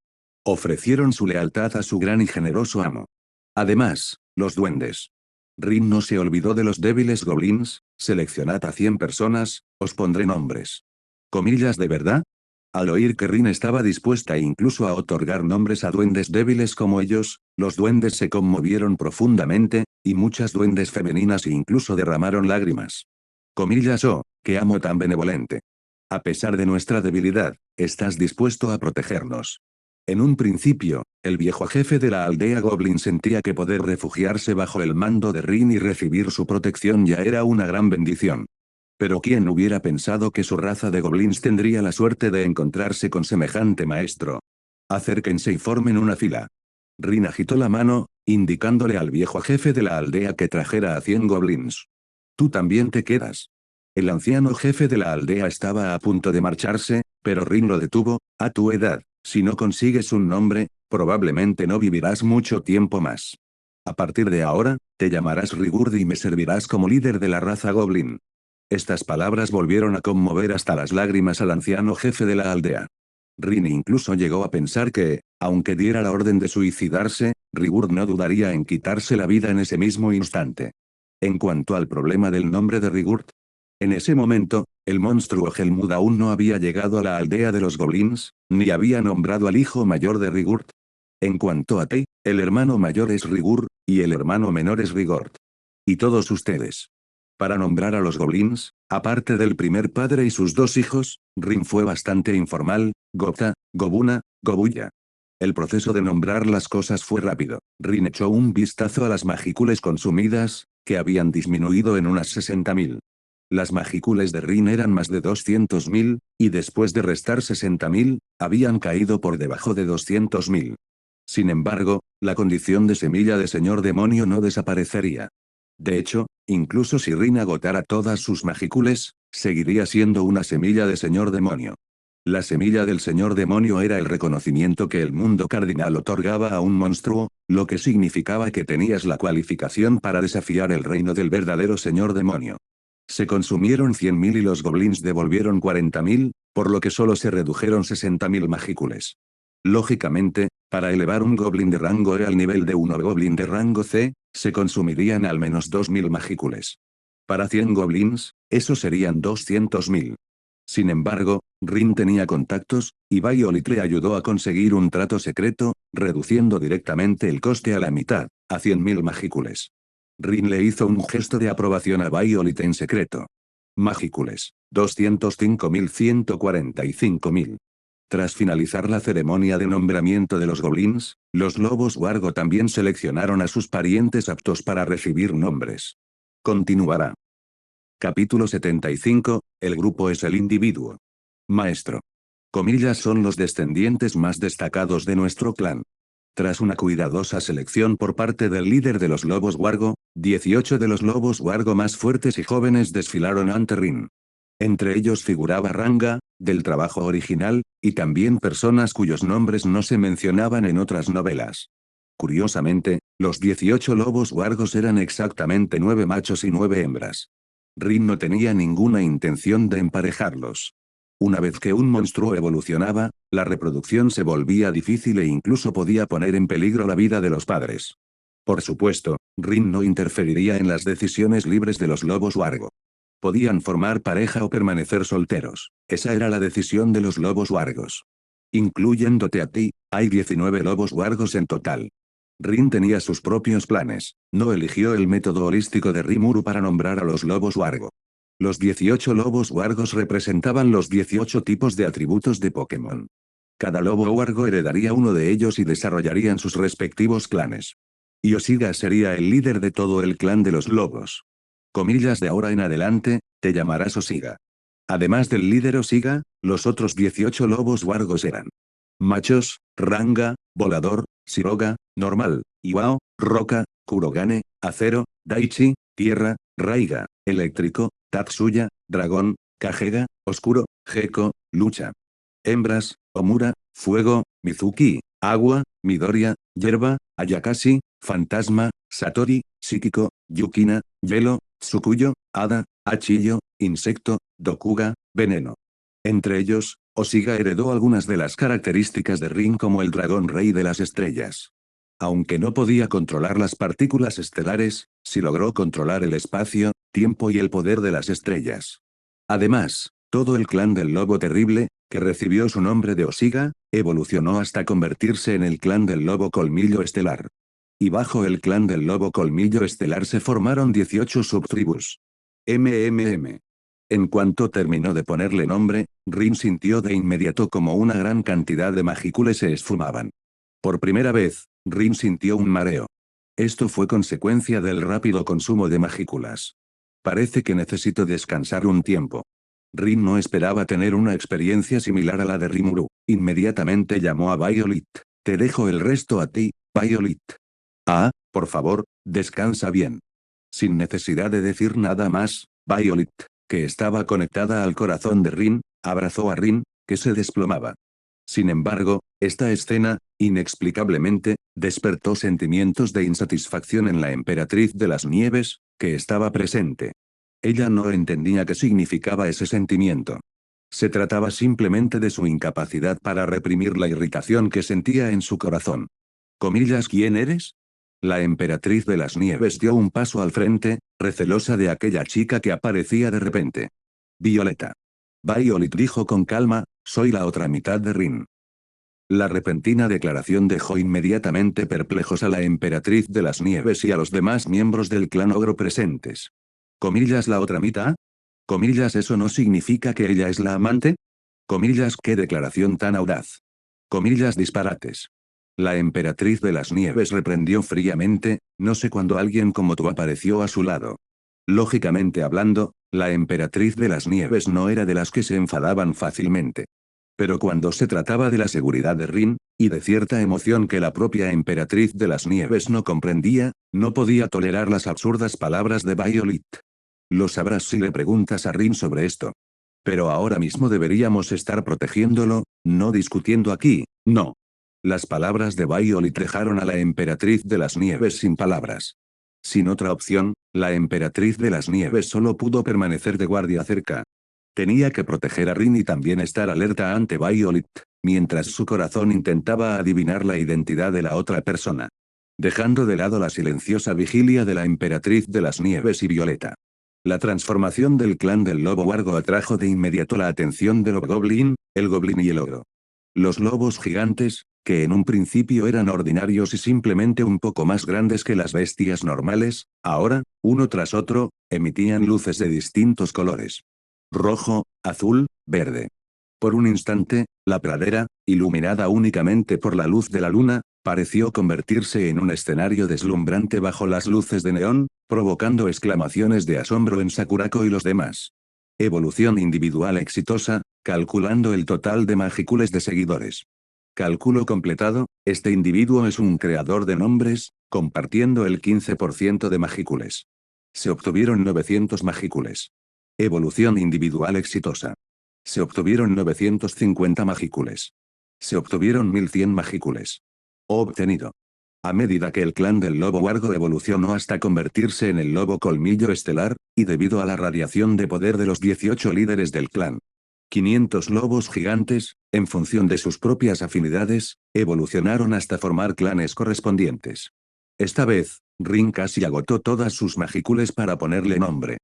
Ofrecieron su lealtad a su gran y generoso amo. Además, los duendes. Rin no se olvidó de los débiles goblins, seleccionad a 100 personas, os pondré nombres. ¿Comillas de verdad? Al oír que Rin estaba dispuesta incluso a otorgar nombres a duendes débiles como ellos, los duendes se conmovieron profundamente, y muchas duendes femeninas incluso derramaron lágrimas. Comillas oh, qué amo tan benevolente. A pesar de nuestra debilidad, estás dispuesto a protegernos. En un principio, el viejo jefe de la aldea Goblin sentía que poder refugiarse bajo el mando de Rin y recibir su protección ya era una gran bendición. Pero ¿quién hubiera pensado que su raza de goblins tendría la suerte de encontrarse con semejante maestro? Acérquense y formen una fila. Rin agitó la mano, indicándole al viejo jefe de la aldea que trajera a 100 goblins. Tú también te quedas. El anciano jefe de la aldea estaba a punto de marcharse, pero Rin lo detuvo, a tu edad. Si no consigues un nombre, probablemente no vivirás mucho tiempo más. A partir de ahora, te llamarás Rigurd y me servirás como líder de la raza Goblin. Estas palabras volvieron a conmover hasta las lágrimas al anciano jefe de la aldea. Rin incluso llegó a pensar que, aunque diera la orden de suicidarse, Rigurd no dudaría en quitarse la vida en ese mismo instante. En cuanto al problema del nombre de Rigurd, en ese momento, el monstruo Helmut aún no había llegado a la aldea de los goblins, ni había nombrado al hijo mayor de Rigurd. En cuanto a Tei, el hermano mayor es Rigurd, y el hermano menor es Rigord. Y todos ustedes. Para nombrar a los goblins, aparte del primer padre y sus dos hijos, Rin fue bastante informal, Gopta, Gobuna, Gobuya. El proceso de nombrar las cosas fue rápido. Rin echó un vistazo a las magicules consumidas, que habían disminuido en unas 60.000. Las magicules de Rin eran más de 200.000, y después de restar 60.000, habían caído por debajo de 200.000. Sin embargo, la condición de semilla de señor demonio no desaparecería. De hecho, incluso si Rin agotara todas sus magícules, seguiría siendo una semilla de señor demonio. La semilla del señor demonio era el reconocimiento que el mundo cardinal otorgaba a un monstruo, lo que significaba que tenías la cualificación para desafiar el reino del verdadero señor demonio. Se consumieron 100.000 y los goblins devolvieron 40.000, por lo que solo se redujeron 60.000 magícules. Lógicamente, para elevar un goblin de rango E al nivel de un goblin de rango C, se consumirían al menos 2.000 magícules. Para 100 goblins, eso serían 200.000. Sin embargo, Rin tenía contactos, y Violet le ayudó a conseguir un trato secreto, reduciendo directamente el coste a la mitad, a 100.000 magícules. Rin le hizo un gesto de aprobación a Violet en secreto. Magícules, 205.145.000. Tras finalizar la ceremonia de nombramiento de los goblins, los lobos wargo también seleccionaron a sus parientes aptos para recibir nombres. Continuará. Capítulo 75, el grupo es el individuo. Maestro. Comillas son los descendientes más destacados de nuestro clan. Tras una cuidadosa selección por parte del líder de los lobos wargo, 18 de los lobos wargo más fuertes y jóvenes desfilaron ante Rin. Entre ellos figuraba Ranga, del trabajo original, y también personas cuyos nombres no se mencionaban en otras novelas. Curiosamente, los 18 lobos wargos eran exactamente 9 machos y 9 hembras. Rin no tenía ninguna intención de emparejarlos. Una vez que un monstruo evolucionaba, la reproducción se volvía difícil e incluso podía poner en peligro la vida de los padres. Por supuesto, Rin no interferiría en las decisiones libres de los lobos wargo. Podían formar pareja o permanecer solteros. Esa era la decisión de los lobos wargos. Incluyéndote a ti, hay 19 lobos wargos en total. Rin tenía sus propios planes, no eligió el método holístico de Rimuru para nombrar a los lobos wargo. Los 18 lobos wargos representaban los 18 tipos de atributos de Pokémon. Cada lobo wargo heredaría uno de ellos y desarrollarían sus respectivos clanes. Y Osiga sería el líder de todo el clan de los lobos. Comillas de ahora en adelante, te llamarás Osiga. Además del líder Osiga, los otros 18 lobos wargos eran machos, Ranga, Volador, Shiroga, Normal, Iwao, Roca, Kurogane, Acero, Daichi, Tierra, Raiga, Eléctrico, Tatsuya, Dragón, Kagega, Oscuro, Gecko, Lucha. Hembras, Omura, Fuego, Mizuki, Agua, Midoriya, Hierba, Ayakashi, Fantasma, Satori, Psíquico, Yukina, Hielo, Tsukuyo, Hada, Achillo, Insecto, Dokuga, Veneno. Entre ellos, Osiga heredó algunas de las características de Rin como el dragón rey de las estrellas. Aunque no podía controlar las partículas estelares, sí logró controlar el espacio, tiempo y el poder de las estrellas. Además, todo el clan del Lobo Terrible, que recibió su nombre de Osiga, evolucionó hasta convertirse en el clan del Lobo Colmillo Estelar. Y bajo el clan del Lobo Colmillo Estelar se formaron 18 subtribus. MMM. En cuanto terminó de ponerle nombre, Rin sintió de inmediato como una gran cantidad de magícules se esfumaban. Por primera vez, Rin sintió un mareo. Esto fue consecuencia del rápido consumo de magículas. Parece que necesito descansar un tiempo. Rin no esperaba tener una experiencia similar a la de Rimuru. Inmediatamente llamó a Violet. Te dejo el resto a ti, Violet. Ah, por favor, descansa bien. Sin necesidad de decir nada más, Violet, que estaba conectada al corazón de Rin, abrazó a Rin, que se desplomaba. Sin embargo, esta escena, inexplicablemente, despertó sentimientos de insatisfacción en la emperatriz de las nieves, que estaba presente. Ella no entendía qué significaba ese sentimiento. Se trataba simplemente de su incapacidad para reprimir la irritación que sentía en su corazón. Comillas, ¿quién eres? La emperatriz de las nieves dio un paso al frente, recelosa de aquella chica que aparecía de repente. Violeta. Violet dijo con calma, soy la otra mitad de Rin. La repentina declaración dejó inmediatamente perplejos a la emperatriz de las nieves y a los demás miembros del clan ogro presentes. Comillas, ¿la otra mitad? Comillas, ¿eso no significa que ella es la amante? Comillas, qué declaración tan audaz. Comillas, disparates. La emperatriz de las nieves reprendió fríamente, no sé cuándo alguien como tú apareció a su lado. Lógicamente hablando, la emperatriz de las nieves no era de las que se enfadaban fácilmente. Pero cuando se trataba de la seguridad de Rin, y de cierta emoción que la propia emperatriz de las nieves no comprendía, No podía tolerar las absurdas palabras de Violet. Lo sabrás si le preguntas a Rin sobre esto. Pero ahora mismo deberíamos estar protegiéndolo, no discutiendo aquí, no. Las palabras de Violet dejaron a la emperatriz de las nieves sin palabras. Sin otra opción, la emperatriz de las nieves solo pudo permanecer de guardia cerca. Tenía que proteger a Rin y también estar alerta ante Violet, mientras su corazón intentaba adivinar la identidad de la otra persona. Dejando de lado la silenciosa vigilia de la emperatriz de las nieves y Violeta. La transformación del clan del lobo wargo atrajo de inmediato la atención del hobgoblin, el goblin y el ogro. Los lobos gigantes, que en un principio eran ordinarios y simplemente un poco más grandes que las bestias normales, ahora, uno tras otro, emitían luces de distintos colores. Rojo, azul, verde. Por un instante, la pradera, iluminada únicamente por la luz de la luna, pareció convertirse en un escenario deslumbrante bajo las luces de neón, provocando exclamaciones de asombro en Sakurako y los demás. Evolución individual exitosa, calculando el total de magicules de seguidores. Cálculo completado, este individuo es un creador de nombres, compartiendo el 15% de magicules. Se obtuvieron 900 magicules. Evolución individual exitosa. Se obtuvieron 950 magicules. Se obtuvieron 1100 magicules. Obtenido. A medida que el clan del lobo wargo evolucionó hasta convertirse en el lobo colmillo estelar, y debido a la radiación de poder de los 18 líderes del clan. 500 lobos gigantes, en función de sus propias afinidades, evolucionaron hasta formar clanes correspondientes. Esta vez, Rin casi agotó todas sus magicules para ponerle nombre.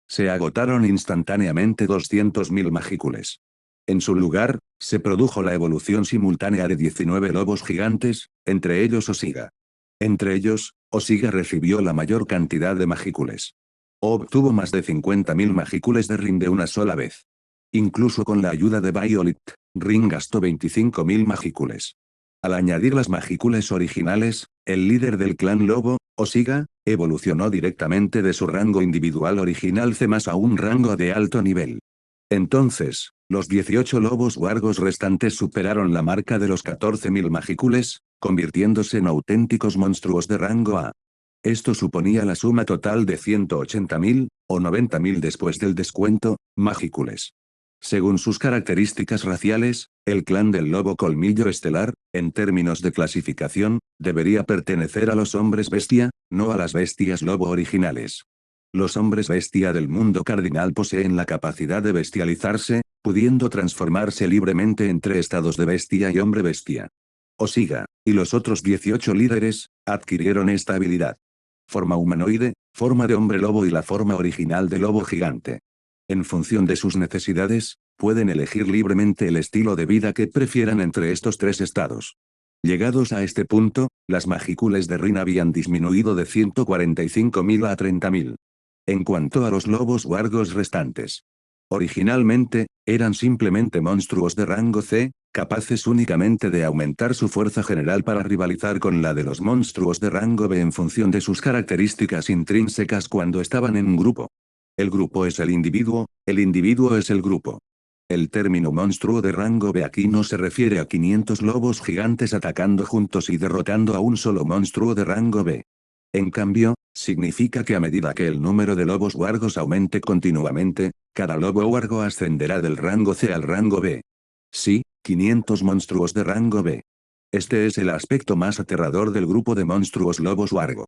Se agotaron instantáneamente 200.000 magicules. En su lugar, se produjo la evolución simultánea de 19 lobos gigantes, entre ellos Osiga. Entre ellos, Osiga recibió la mayor cantidad de magicules. Obtuvo más de 50.000 magicules de Rin de una sola vez. Incluso con la ayuda de Violet, Rin gastó 25.000 magicules. Al añadir las magicules originales, el líder del clan lobo, Osiga, evolucionó directamente de su rango individual original C+ a un rango de alto nivel. Entonces, los 18 lobos wargos restantes superaron la marca de los 14.000 magicules, convirtiéndose en auténticos monstruos de rango A. Esto suponía la suma total de 180.000, o 90.000 después del descuento, magicules. Según sus características raciales, el clan del lobo colmillo estelar, en términos de clasificación, debería pertenecer a los hombres bestia, no a las bestias lobo originales. Los hombres bestia del mundo cardinal poseen la capacidad de bestializarse, pudiendo transformarse libremente entre estados de bestia y hombre bestia. Osiga, y los otros 18 líderes, adquirieron esta habilidad. Forma humanoide, forma de hombre lobo y la forma original de lobo gigante. En función de sus necesidades, pueden elegir libremente el estilo de vida que prefieran entre estos tres estados. Llegados a este punto, las magicules de Rin habían disminuido de 145.000 a 30.000. En cuanto a los lobos wargos restantes. Originalmente, eran simplemente monstruos de rango C, capaces únicamente de aumentar su fuerza general para rivalizar con la de los monstruos de rango B en función de sus características intrínsecas cuando estaban en un grupo. El grupo es el individuo es el grupo. El término monstruo de rango B aquí no se refiere a 500 lobos gigantes atacando juntos y derrotando a un solo monstruo de rango B. En cambio, significa que a medida que el número de lobos wargos aumente continuamente, cada lobo wargo ascenderá del rango C al rango B. Sí, 500 monstruos de rango B. Este es el aspecto más aterrador del grupo de monstruos lobos wargo.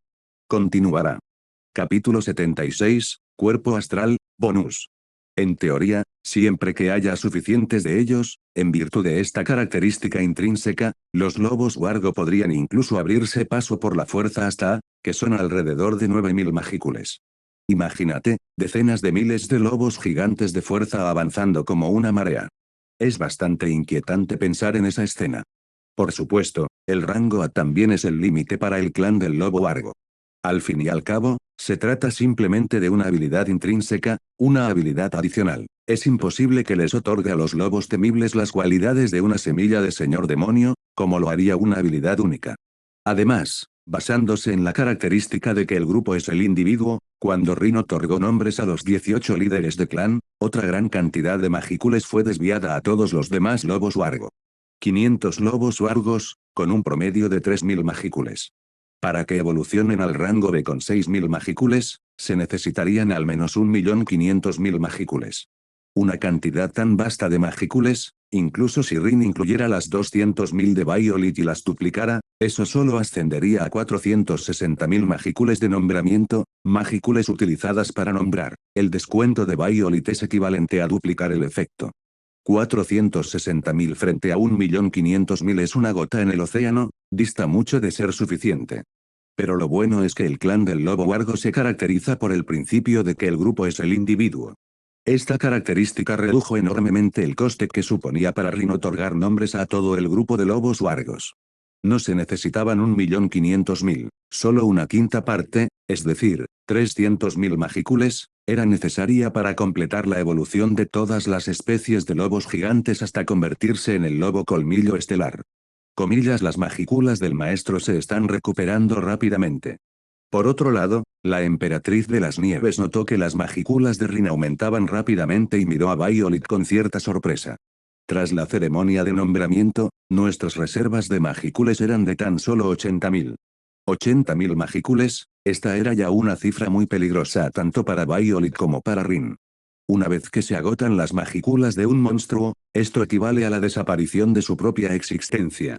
Continuará. Capítulo 76, Cuerpo astral, bonus. En teoría, siempre que haya suficientes de ellos, en virtud de esta característica intrínseca, los lobos wargo podrían incluso abrirse paso por la fuerza hasta A, que son alrededor de 9.000 magicules. Imagínate, decenas de miles de lobos gigantes de fuerza avanzando como una marea. Es bastante inquietante pensar en esa escena. Por supuesto, el rango A también es el límite para el clan del lobo wargo. Al fin y al cabo, se trata simplemente de una habilidad intrínseca, una habilidad adicional. Es imposible que les otorgue a los lobos temibles las cualidades de una semilla de señor demonio, como lo haría una habilidad única. Además, basándose en la característica de que el grupo es el individuo, cuando Rin otorgó nombres a los 18 líderes de clan, otra gran cantidad de magicules fue desviada a todos los demás lobos wargo. 500 lobos wargos, con un promedio de 3.000 magicules. Para que evolucionen al rango B con 6000 magícules, se necesitarían al menos 1.500.000 magícules. Una cantidad tan vasta de magícules, incluso si Rin incluyera las 200.000 de Violet y las duplicara, eso solo ascendería a 460.000 magícules de nombramiento, magícules utilizadas para nombrar. El descuento de Violet es equivalente a duplicar el efecto. 460.000 frente a 1.500.000 es una gota en el océano, dista mucho de ser suficiente. Pero lo bueno es que el clan del lobo huargo se caracteriza por el principio de que el grupo es el individuo. Esta característica redujo enormemente el coste que suponía para Rin otorgar nombres a todo el grupo de lobos huargos. No se necesitaban 1.500.000, solo una quinta parte, es decir, 300.000 magícules, era necesaria para completar la evolución de todas las especies de lobos gigantes hasta convertirse en el lobo colmillo estelar. Comillas, las magículas del maestro se están recuperando rápidamente. Por otro lado, la emperatriz de las nieves notó que las magículas de Rin aumentaban rápidamente y miró a Violet con cierta sorpresa. Tras la ceremonia de nombramiento, nuestras reservas de magícules eran de tan solo 80.000. 80.000 magícules, esta era ya una cifra muy peligrosa tanto para Violet como para Rin. Una vez que se agotan las magículas de un monstruo, esto equivale a la desaparición de su propia existencia.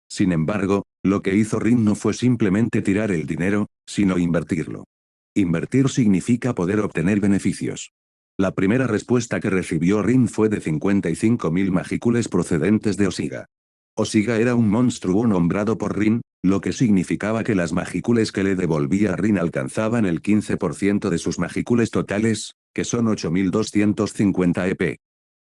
Sin embargo, lo que hizo Rin no fue simplemente tirar el dinero, sino invertirlo. Invertir significa poder obtener beneficios. La primera respuesta que recibió Rin fue de 55.000 magícules procedentes de Osiga. Osiga era un monstruo nombrado por Rin, lo que significaba que las magícules que le devolvía Rin alcanzaban el 15% de sus magícules totales, que son 8.250 EP.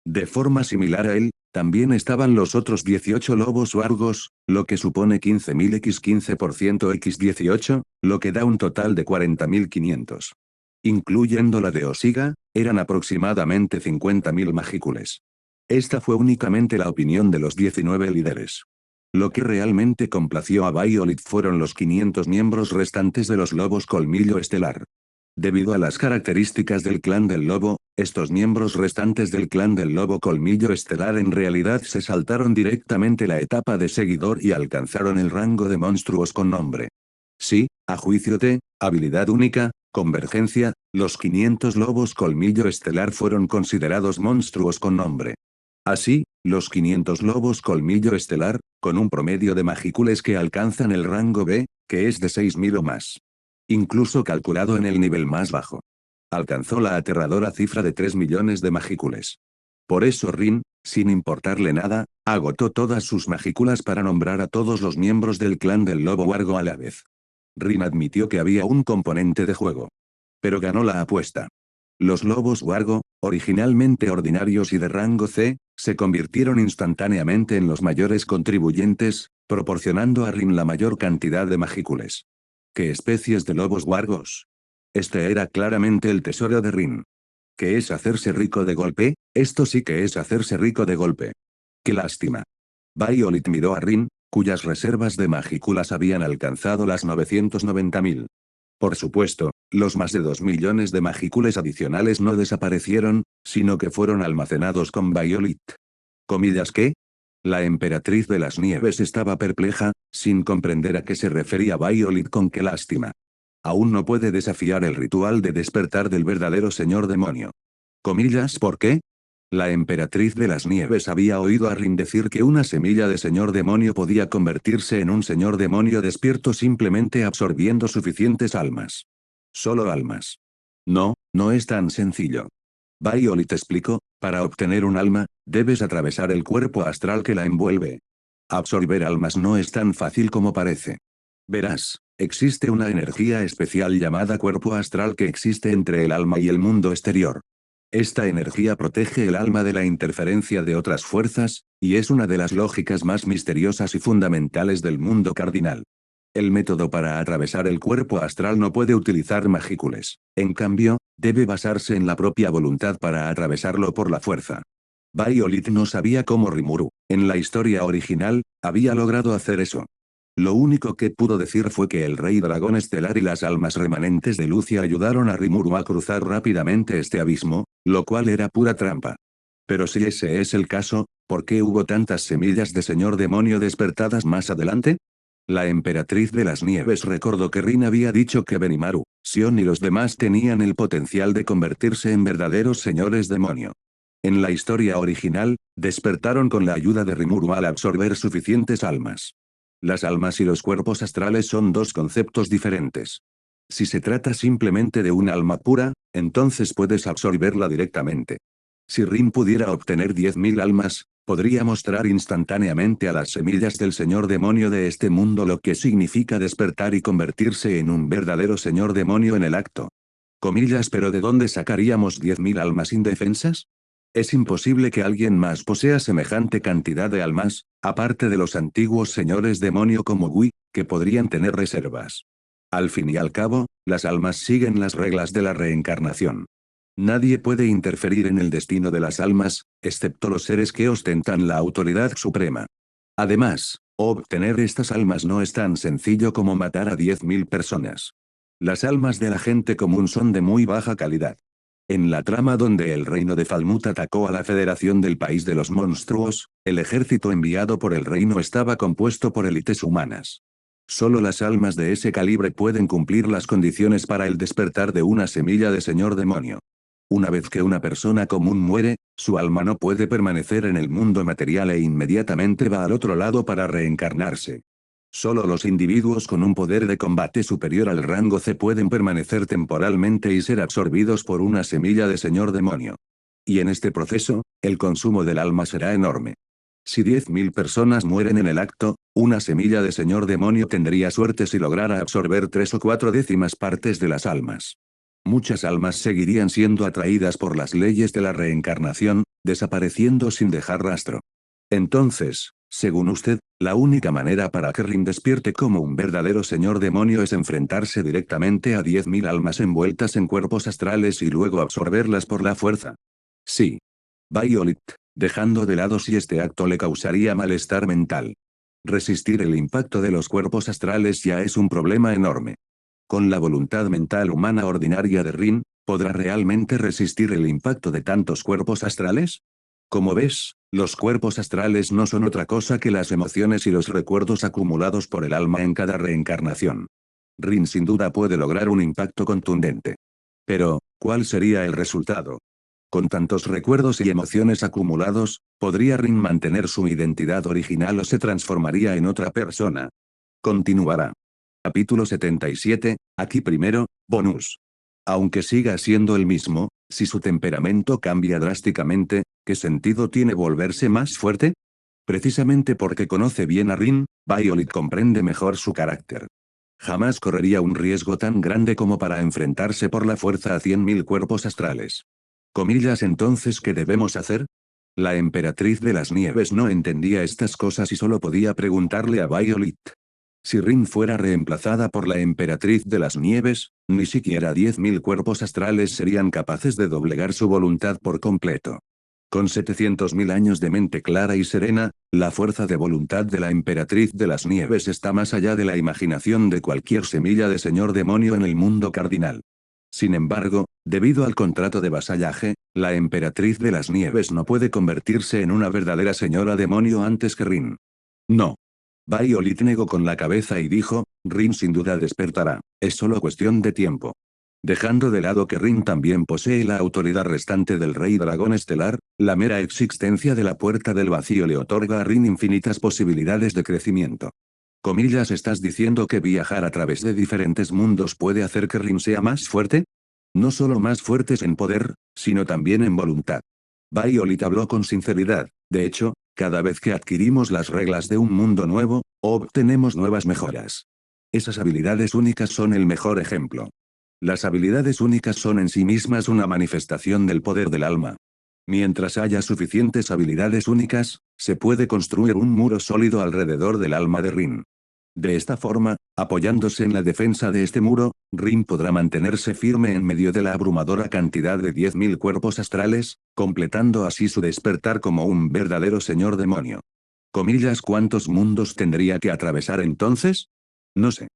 De forma similar a él, también estaban los otros 18 lobos huargos, lo que supone 15.000 x 15% x 18, lo que da un total de 40.500. Incluyendo la de Osiga, eran aproximadamente 50.000 magícules. Esta fue únicamente la opinión de los 19 líderes. Lo que realmente complació a Violet fueron los 500 miembros restantes de los lobos colmillo estelar. Debido a las características del clan del lobo, estos miembros restantes del clan del lobo colmillo estelar en realidad se saltaron directamente la etapa de seguidor y alcanzaron el rango de monstruos con nombre. Sí, a juicio de habilidad única, convergencia, los 500 lobos colmillo estelar fueron considerados monstruos con nombre. Así, los 500 lobos colmillo estelar, con un promedio de magícules que alcanzan el rango B, que es de 6.000 o más. Incluso calculado en el nivel más bajo. Alcanzó la aterradora cifra de 3 millones de magícules. Por eso Rin, sin importarle nada, agotó todas sus magículas para nombrar a todos los miembros del clan del lobo huargo a la vez. Rin admitió que había un componente de juego. Pero ganó la apuesta. Los lobos huargo, originalmente ordinarios y de rango C, se convirtieron instantáneamente en los mayores contribuyentes, proporcionando a Rin la mayor cantidad de magícules. ¿Qué especies de lobos huargos? Este era claramente el tesoro de Rin. ¿Qué es hacerse rico de golpe? Esto sí que es hacerse rico de golpe. ¡Qué lástima! Violet miró a Rin, cuyas reservas de magículas habían alcanzado las 990.000. Por supuesto, los más de 2 millones de magícules adicionales no desaparecieron, sino que fueron almacenados con Violet. ¿Comillas qué? La emperatriz de las nieves estaba perpleja, sin comprender a qué se refería Violet con qué lástima. Aún no puede desafiar el ritual de despertar del verdadero señor demonio. ¿Comillas por qué? La emperatriz de las nieves había oído a Rin decir que una semilla de señor demonio podía convertirse en un señor demonio despierto simplemente absorbiendo suficientes almas. Solo almas. No, no es tan sencillo. Violet explicó, para obtener un alma, debes atravesar el cuerpo astral que la envuelve. Absorber almas no es tan fácil como parece. Verás, existe una energía especial llamada cuerpo astral que existe entre el alma y el mundo exterior. Esta energía protege el alma de la interferencia de otras fuerzas, y es una de las lógicas más misteriosas y fundamentales del mundo cardinal. El método para atravesar el cuerpo astral no puede utilizar magícules. En cambio, debe basarse en la propia voluntad para atravesarlo por la fuerza. Violet no sabía cómo Rimuru, en la historia original, había logrado hacer eso. Lo único que pudo decir fue que el rey dragón estelar y las almas remanentes de Lucia ayudaron a Rimuru a cruzar rápidamente este abismo, lo cual era pura trampa. Pero si ese es el caso, ¿por qué hubo tantas semillas de señor demonio despertadas más adelante? La emperatriz de las nieves recordó que Rin había dicho que Benimaru, Sion y los demás tenían el potencial de convertirse en verdaderos señores demonio. En la historia original, despertaron con la ayuda de Rimuru al absorber suficientes almas. Las almas y los cuerpos astrales son dos conceptos diferentes. Si se trata simplemente de un alma pura, entonces puedes absorberla directamente. Si Rin pudiera obtener 10.000 almas, podría mostrar instantáneamente a las semillas del señor demonio de este mundo lo que significa despertar y convertirse en un verdadero señor demonio en el acto. Comillas, pero ¿de dónde sacaríamos 10.000 almas indefensas? Es imposible que alguien más posea semejante cantidad de almas, aparte de los antiguos señores demonio como Gui, que podrían tener reservas. Al fin y al cabo, las almas siguen las reglas de la reencarnación. Nadie puede interferir en el destino de las almas, excepto los seres que ostentan la autoridad suprema. Además, obtener estas almas no es tan sencillo como matar a 10.000 personas. Las almas de la gente común son de muy baja calidad. En la trama donde el reino de Falmut atacó a la Federación del País de los Monstruos, el ejército enviado por el reino estaba compuesto por élites humanas. Solo las almas de ese calibre pueden cumplir las condiciones para el despertar de una semilla de señor demonio. Una vez que una persona común muere, su alma no puede permanecer en el mundo material e inmediatamente va al otro lado para reencarnarse. Solo los individuos con un poder de combate superior al rango C pueden permanecer temporalmente y ser absorbidos por una semilla de señor demonio. Y en este proceso, el consumo del alma será enorme. Si 10.000 personas mueren en el acto, una semilla de señor demonio tendría suerte si lograra absorber 3 o 4 décimas partes de las almas. Muchas almas seguirían siendo atraídas por las leyes de la reencarnación, desapareciendo sin dejar rastro. Entonces, según usted, la única manera para que Rin despierte como un verdadero señor demonio es enfrentarse directamente a 10.000 almas envueltas en cuerpos astrales y luego absorberlas por la fuerza. Sí. Violet, dejando de lado si este acto le causaría malestar mental. Resistir el impacto de los cuerpos astrales ya es un problema enorme. Con la voluntad mental humana ordinaria de Rin, ¿podrá realmente resistir el impacto de tantos cuerpos astrales? Como ves, los cuerpos astrales no son otra cosa que las emociones y los recuerdos acumulados por el alma en cada reencarnación. Rin sin duda puede lograr un impacto contundente. Pero, ¿cuál sería el resultado? Con tantos recuerdos y emociones acumulados, ¿podría Rin mantener su identidad original o se transformaría en otra persona? Continuará. Capítulo 77, aquí primero, bonus. Aunque siga siendo el mismo, si su temperamento cambia drásticamente, ¿qué sentido tiene volverse más fuerte? Precisamente porque conoce bien a Rin, Violet comprende mejor su carácter. Jamás correría un riesgo tan grande como para enfrentarse por la fuerza a 100.000 cuerpos astrales. Comillas, entonces, ¿qué debemos hacer? La emperatriz de las nieves no entendía estas cosas y solo podía preguntarle a Violet. Si Rin fuera reemplazada por la emperatriz de las nieves, ni siquiera 10.000 cuerpos astrales serían capaces de doblegar su voluntad por completo. Con 700.000 años de mente clara y serena, la fuerza de voluntad de la emperatriz de las nieves está más allá de la imaginación de cualquier semilla de señor demonio en el mundo cardinal. Sin embargo, debido al contrato de vasallaje, la emperatriz de las nieves no puede convertirse en una verdadera señora demonio antes que Rin. No. Violet negó con la cabeza y dijo, Rin sin duda despertará, es solo cuestión de tiempo. Dejando de lado que Rin también posee la autoridad restante del Rey Dragón Estelar, la mera existencia de la Puerta del Vacío le otorga a Rin infinitas posibilidades de crecimiento. Comillas, ¿estás diciendo que viajar a través de diferentes mundos puede hacer que Rin sea más fuerte? No solo más fuertes en poder, sino también en voluntad. Violet habló con sinceridad, de hecho, cada vez que adquirimos las reglas de un mundo nuevo, obtenemos nuevas mejoras. Esas habilidades únicas son el mejor ejemplo. Las habilidades únicas son en sí mismas una manifestación del poder del alma. Mientras haya suficientes habilidades únicas, se puede construir un muro sólido alrededor del alma de Rin. De esta forma, apoyándose en la defensa de este muro, Rin podrá mantenerse firme en medio de la abrumadora cantidad de 10.000 cuerpos astrales, completando así su despertar como un verdadero señor demonio. Comillas, ¿cuántos mundos tendría que atravesar entonces? No sé.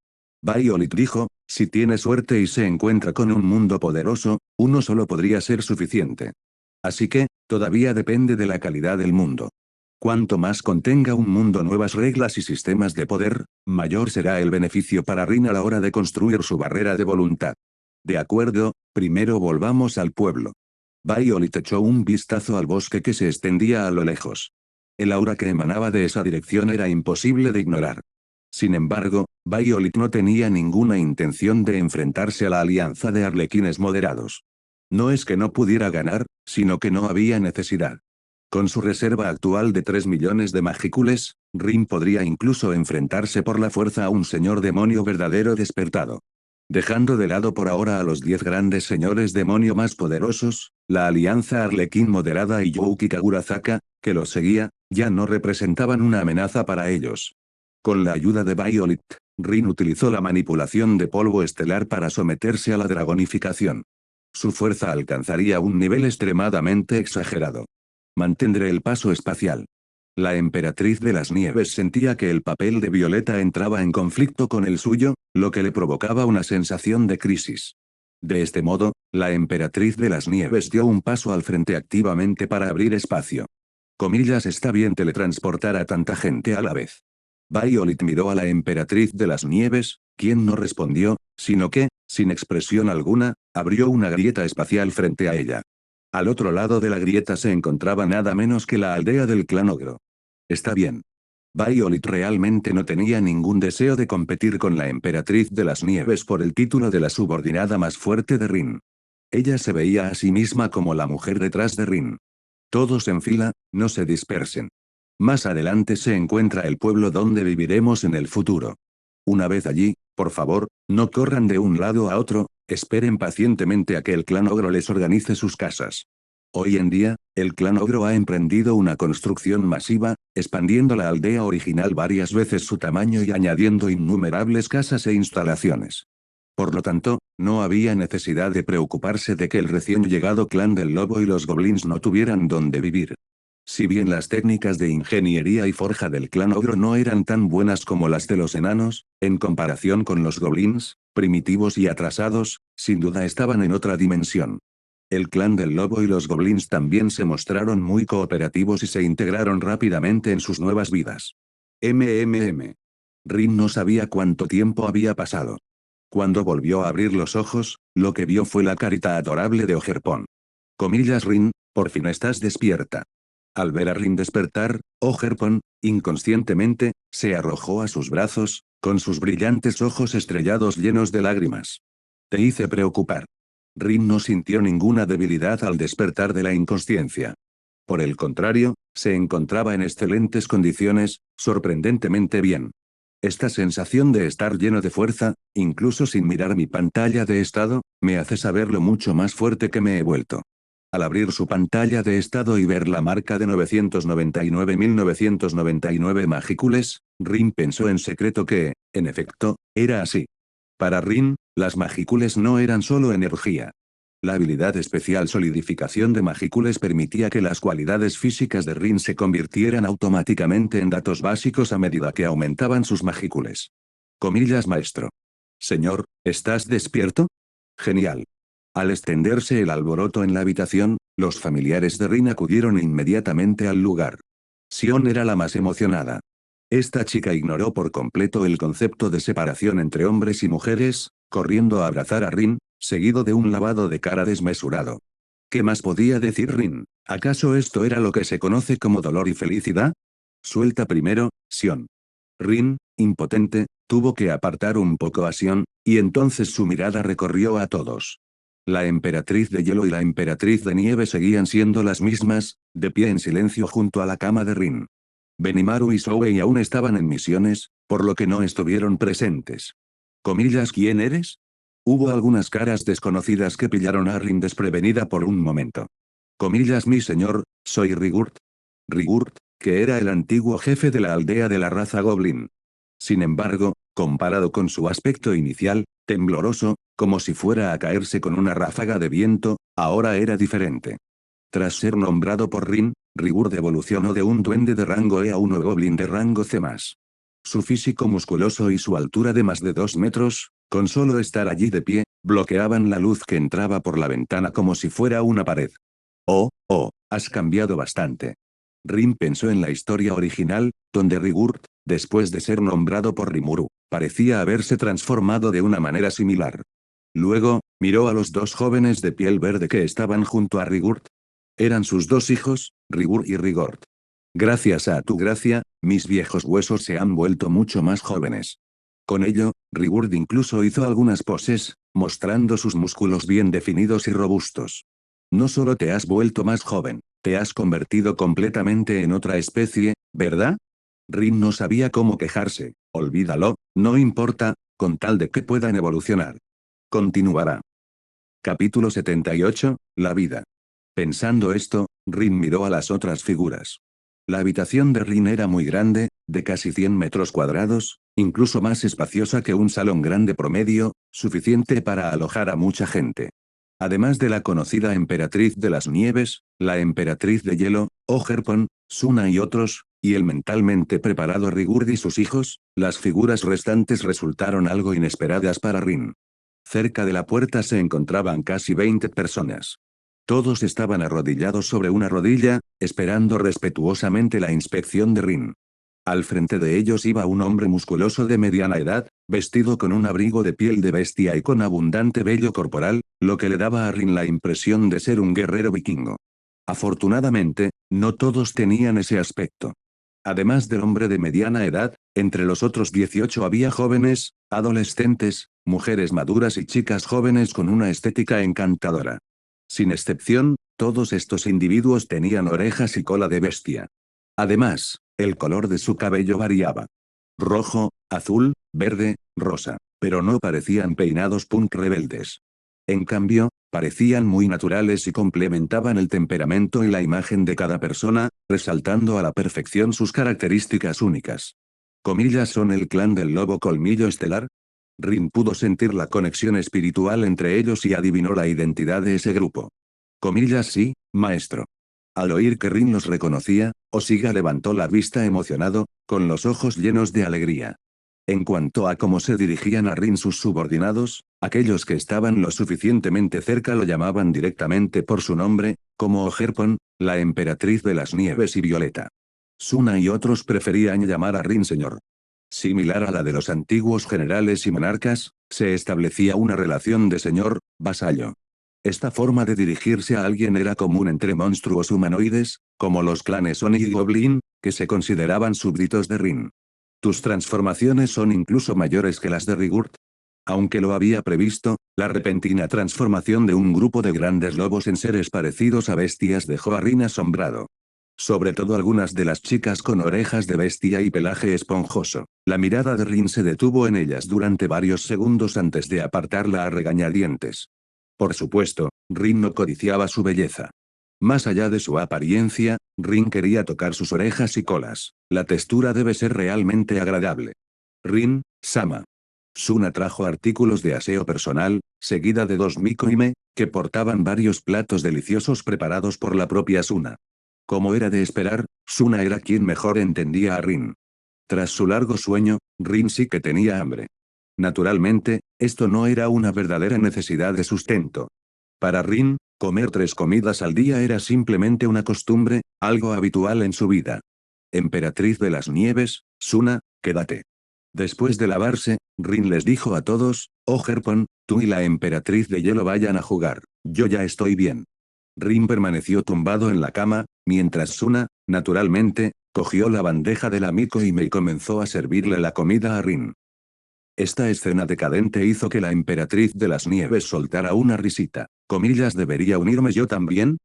Violet dijo, si tiene suerte y se encuentra con un mundo poderoso, uno solo podría ser suficiente. Así que, todavía depende de la calidad del mundo. Cuanto más contenga un mundo nuevas reglas y sistemas de poder, mayor será el beneficio para Rin a la hora de construir su barrera de voluntad. De acuerdo, primero volvamos al pueblo. Violet echó un vistazo al bosque que se extendía a lo lejos. El aura que emanaba de esa dirección era imposible de ignorar. Sin embargo, Violet no tenía ninguna intención de enfrentarse a la alianza de arlequines moderados. No es que no pudiera ganar, sino que no había necesidad. Con su reserva actual de 3 millones de magícules, Rin podría incluso enfrentarse por la fuerza a un señor demonio verdadero despertado. Dejando de lado por ahora a los 10 grandes señores demonio más poderosos, la alianza Arlequín moderada y Youki Kagurazaka, que los seguía, ya no representaban una amenaza para ellos. Con la ayuda de Violet, Rin utilizó la manipulación de polvo estelar para someterse a la dragonificación. Su fuerza alcanzaría un nivel extremadamente exagerado. Mantendré el paso espacial. La emperatriz de las nieves sentía que el papel de Violeta entraba en conflicto con el suyo, lo que le provocaba una sensación de crisis. De este modo, la emperatriz de las nieves dio un paso al frente activamente para abrir espacio. Comillas, está bien teletransportar a tanta gente a la vez. Violet miró a la emperatriz de las nieves, quien no respondió, sino que, sin expresión alguna, abrió una grieta espacial frente a ella. Al otro lado de la grieta se encontraba nada menos que la aldea del clan ogro. Está bien. Violet realmente no tenía ningún deseo de competir con la emperatriz de las nieves por el título de la subordinada más fuerte de Rin. Ella se veía a sí misma como la mujer detrás de Rin. Todos en fila, no se dispersen. Más adelante se encuentra el pueblo donde viviremos en el futuro. Una vez allí, por favor, no corran de un lado a otro, esperen pacientemente a que el clan ogro les organice sus casas. Hoy en día, el clan ogro ha emprendido una construcción masiva, expandiendo la aldea original varias veces su tamaño y añadiendo innumerables casas e instalaciones. Por lo tanto, no había necesidad de preocuparse de que el recién llegado clan del lobo y los goblins no tuvieran dónde vivir. Si bien las técnicas de ingeniería y forja del clan ogro no eran tan buenas como las de los enanos, en comparación con los goblins, primitivos y atrasados, sin duda estaban en otra dimensión. El clan del lobo y los goblins también se mostraron muy cooperativos y se integraron rápidamente en sus nuevas vidas. Rin no sabía cuánto tiempo había pasado. Cuando volvió a abrir los ojos, lo que vio fue la carita adorable de Ogerpon. Comillas, Rin, por fin estás despierta. Al ver a Rin despertar, Ogerpon, inconscientemente, se arrojó a sus brazos, con sus brillantes ojos estrellados llenos de lágrimas. Te hice preocupar. Rin no sintió ninguna debilidad al despertar de la inconsciencia. Por el contrario, se encontraba en excelentes condiciones, sorprendentemente bien. Esta sensación de estar lleno de fuerza, incluso sin mirar mi pantalla de estado, me hace saber lo mucho más fuerte que me he vuelto. Al abrir su pantalla de estado y ver la marca de 999.999 magícules, Rin pensó en secreto que, en efecto, era así. Para Rin, las magícules no eran solo energía. La habilidad especial solidificación de magícules permitía que las cualidades físicas de Rin se convirtieran automáticamente en datos básicos a medida que aumentaban sus magícules. Comillas, maestro. Señor, ¿estás despierto? Genial. Al extenderse el alboroto en la habitación, los familiares de Rin acudieron inmediatamente al lugar. Sion era la más emocionada. Esta chica ignoró por completo el concepto de separación entre hombres y mujeres, corriendo a abrazar a Rin, seguido de un lavado de cara desmesurado. ¿Qué más podía decir Rin? ¿Acaso esto era lo que se conoce como dolor y felicidad? Suelta primero, Sion. Rin, impotente, tuvo que apartar un poco a Sion, y entonces su mirada recorrió a todos. La emperatriz de hielo y la emperatriz de nieve seguían siendo las mismas, de pie en silencio junto a la cama de Rin. Benimaru y Zoe aún estaban en misiones, por lo que no estuvieron presentes. Comillas, ¿quién eres? Hubo algunas caras desconocidas que pillaron a Rin desprevenida por un momento. Comillas, mi señor, soy Rigurt. Rigurt, que era el antiguo jefe de la aldea de la raza Goblin. Sin embargo, comparado con su aspecto inicial, tembloroso, como si fuera a caerse con una ráfaga de viento, ahora era diferente. Tras ser nombrado por Rin, Rigurd evolucionó de un duende de rango E a un goblin de rango C+. Su físico musculoso y su altura de más de 2 metros, con solo estar allí de pie, bloqueaban la luz que entraba por la ventana como si fuera una pared. Oh, has cambiado bastante. Rin pensó en la historia original, donde Rigurd, después de ser nombrado por Rimuru, parecía haberse transformado de una manera similar. Luego, miró a los dos jóvenes de piel verde que estaban junto a Rigurd. Eran sus dos hijos, Rigurd y Rigord. Gracias a tu gracia, mis viejos huesos se han vuelto mucho más jóvenes. Con ello, Rigurd incluso hizo algunas poses, mostrando sus músculos bien definidos y robustos. No solo te has vuelto más joven, te has convertido completamente en otra especie, ¿verdad? Rin no sabía cómo quejarse. Olvídalo, no importa, con tal de que puedan evolucionar. Continuará. Capítulo 78, La vida. Pensando esto, Rin miró a las otras figuras. La habitación de Rin era muy grande, de casi 100 metros cuadrados, incluso más espaciosa que un salón grande promedio, suficiente para alojar a mucha gente. Además de la conocida emperatriz de las nieves, la emperatriz de hielo, Ogerpon, Suna y otros, y el mentalmente preparado Rigurd y sus hijos, las figuras restantes resultaron algo inesperadas para Rin. Cerca de la puerta se encontraban casi 20 personas. Todos estaban arrodillados sobre una rodilla, esperando respetuosamente la inspección de Rin. Al frente de ellos iba un hombre musculoso de mediana edad, vestido con un abrigo de piel de bestia y con abundante vello corporal, lo que le daba a Rin la impresión de ser un guerrero vikingo. Afortunadamente, no todos tenían ese aspecto. Además del hombre de mediana edad, entre los otros 18 había jóvenes, adolescentes, mujeres maduras y chicas jóvenes con una estética encantadora. Sin excepción, todos estos individuos tenían orejas y cola de bestia. Además, el color de su cabello variaba. Rojo, azul, verde, rosa, pero no parecían peinados punk rebeldes. En cambio, parecían muy naturales y complementaban el temperamento y la imagen de cada persona, resaltando a la perfección sus características únicas. ¿Comillas son el clan del lobo colmillo estelar? Rin pudo sentir la conexión espiritual entre ellos y adivinó la identidad de ese grupo. Comillas sí, maestro. Al oír que Rin los reconocía, Osiga levantó la vista emocionado, con los ojos llenos de alegría. En cuanto a cómo se dirigían a Rin sus subordinados, aquellos que estaban lo suficientemente cerca lo llamaban directamente por su nombre, como Ogerpon, la emperatriz de las nieves y Violeta. Suna y otros preferían llamar a Rin señor. Similar a la de los antiguos generales y monarcas, se establecía una relación de señor-vasallo. Esta forma de dirigirse a alguien era común entre monstruos humanoides, como los clanes Oni y Goblin, que se consideraban súbditos de Rin. Tus transformaciones son incluso mayores que las de Rigurd. Aunque lo había previsto, la repentina transformación de un grupo de grandes lobos en seres parecidos a bestias dejó a Rin asombrado. Sobre todo algunas de las chicas con orejas de bestia y pelaje esponjoso. La mirada de Rin se detuvo en ellas durante varios segundos antes de apartarla a regañadientes. Por supuesto, Rin no codiciaba su belleza. Más allá de su apariencia, Rin quería tocar sus orejas y colas. La textura debe ser realmente agradable. Rin, Sama. Suna trajo artículos de aseo personal, seguida de dos mikoime, que portaban varios platos deliciosos preparados por la propia Suna. Como era de esperar, Suna era quien mejor entendía a Rin. Tras su largo sueño, Rin sí que tenía hambre. Naturalmente, esto no era una verdadera necesidad de sustento. Para Rin, comer 3 comidas al día era simplemente una costumbre, algo habitual en su vida. Emperatriz de las nieves, Suna, quédate. Después de lavarse, Rin les dijo a todos, Ogerpon, tú y la emperatriz de hielo vayan a jugar, yo ya estoy bien. Rin permaneció tumbado en la cama, mientras Suna, naturalmente, cogió la bandeja de la mikoime y comenzó a servirle la comida a Rin. Esta escena decadente hizo que la emperatriz de las nieves soltara una risita. Comillas, ¿debería unirme yo también?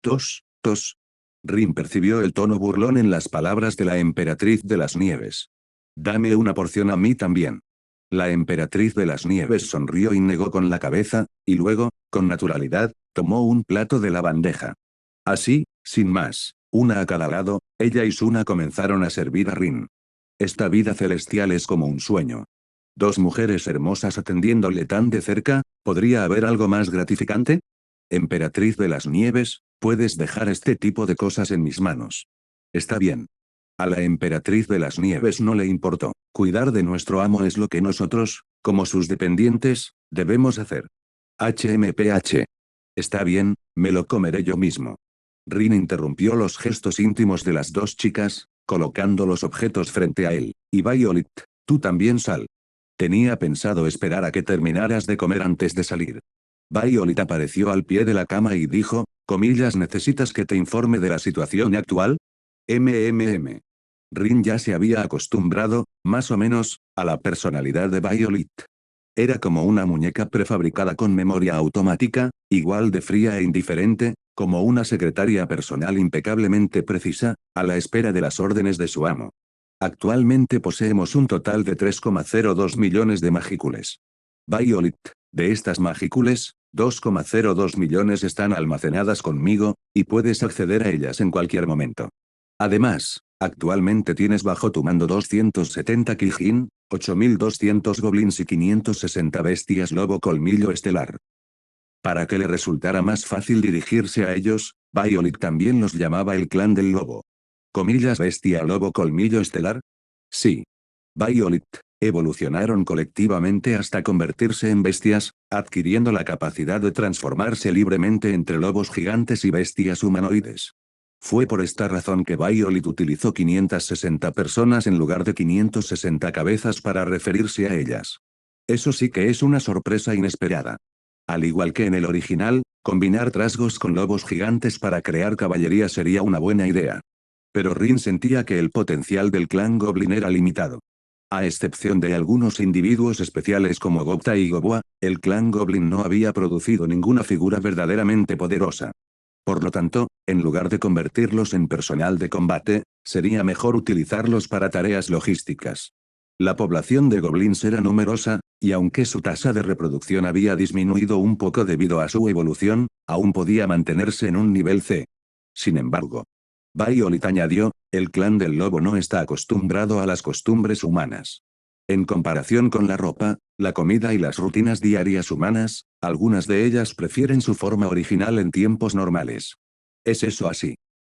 Tos, tos. Rin percibió el tono burlón en las palabras de la emperatriz de las nieves. Dame una porción a mí también. La emperatriz de las nieves sonrió y negó con la cabeza, y luego, con naturalidad, tomó un plato de la bandeja. Así, sin más, una a cada lado, ella y Suna comenzaron a servir a Rin. Esta vida celestial es como un sueño. Dos mujeres hermosas atendiéndole tan de cerca, ¿podría haber algo más gratificante? Emperatriz de las nieves, puedes dejar este tipo de cosas en mis manos. Está bien. A la emperatriz de las nieves no le importó. Cuidar de nuestro amo es lo que nosotros, como sus dependientes, debemos hacer. HMPH. Está bien, me lo comeré yo mismo. Rin interrumpió los gestos íntimos de las dos chicas, colocando los objetos frente a él. Y Violet, tú también sal. Tenía pensado esperar a que terminaras de comer antes de salir. Violet apareció al pie de la cama y dijo, ¿necesitas que te informe de la situación actual? MMM. Rin ya se había acostumbrado, más o menos, a la personalidad de Violet. Era como una muñeca prefabricada con memoria automática, igual de fría e indiferente, como una secretaria personal impecablemente precisa, a la espera de las órdenes de su amo. Actualmente poseemos un total de 3,02 millones de magícules. Violet, de estas magícules, 2,02 millones están almacenadas conmigo, y puedes acceder a ellas en cualquier momento. Además, actualmente tienes bajo tu mando 270 Kijin, 8200 goblins y 560 bestias lobo colmillo estelar. Para que le resultara más fácil dirigirse a ellos, Violet también los llamaba el clan del lobo. ¿Bestia lobo colmillo estelar? Sí. Violet, evolucionaron colectivamente hasta convertirse en bestias, adquiriendo la capacidad de transformarse libremente entre lobos gigantes y bestias humanoides. Fue por esta razón que Violet utilizó 560 personas en lugar de 560 cabezas para referirse a ellas. Eso sí que es una sorpresa inesperada. Al igual que en el original, combinar trasgos con lobos gigantes para crear caballería sería una buena idea. Pero Rin sentía que el potencial del clan Goblin era limitado. A excepción de algunos individuos especiales como Gopta y Gobua, el clan Goblin no había producido ninguna figura verdaderamente poderosa. Por lo tanto, en lugar de convertirlos en personal de combate, sería mejor utilizarlos para tareas logísticas. La población de goblins era numerosa, y aunque su tasa de reproducción había disminuido un poco debido a su evolución, aún podía mantenerse en un nivel C. Sin embargo, Violet añadió, el clan del lobo no está acostumbrado a las costumbres humanas. En comparación con la ropa, la comida y las rutinas diarias humanas, algunas de ellas prefieren su forma original en tiempos normales. ¿Es eso así?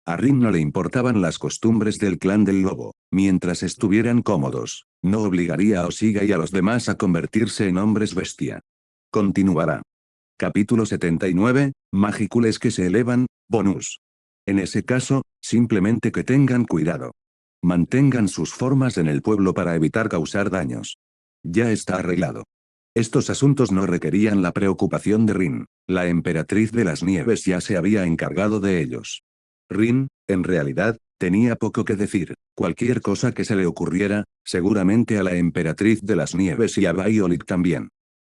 A Rin no le importaban las costumbres del clan del lobo, mientras estuvieran cómodos, no obligaría a Osiga y a los demás a convertirse en hombres bestia. Continuará. Capítulo 79, Magícules que se elevan, bonus. En ese caso, simplemente que tengan cuidado. Mantengan sus formas en el pueblo para evitar causar daños. Ya está arreglado. Estos asuntos no requerían la preocupación de Rin, la emperatriz de las nieves ya se había encargado de ellos. Rin, en realidad, tenía poco que decir, cualquier cosa que se le ocurriera, seguramente a la emperatriz de las nieves y a Violet también.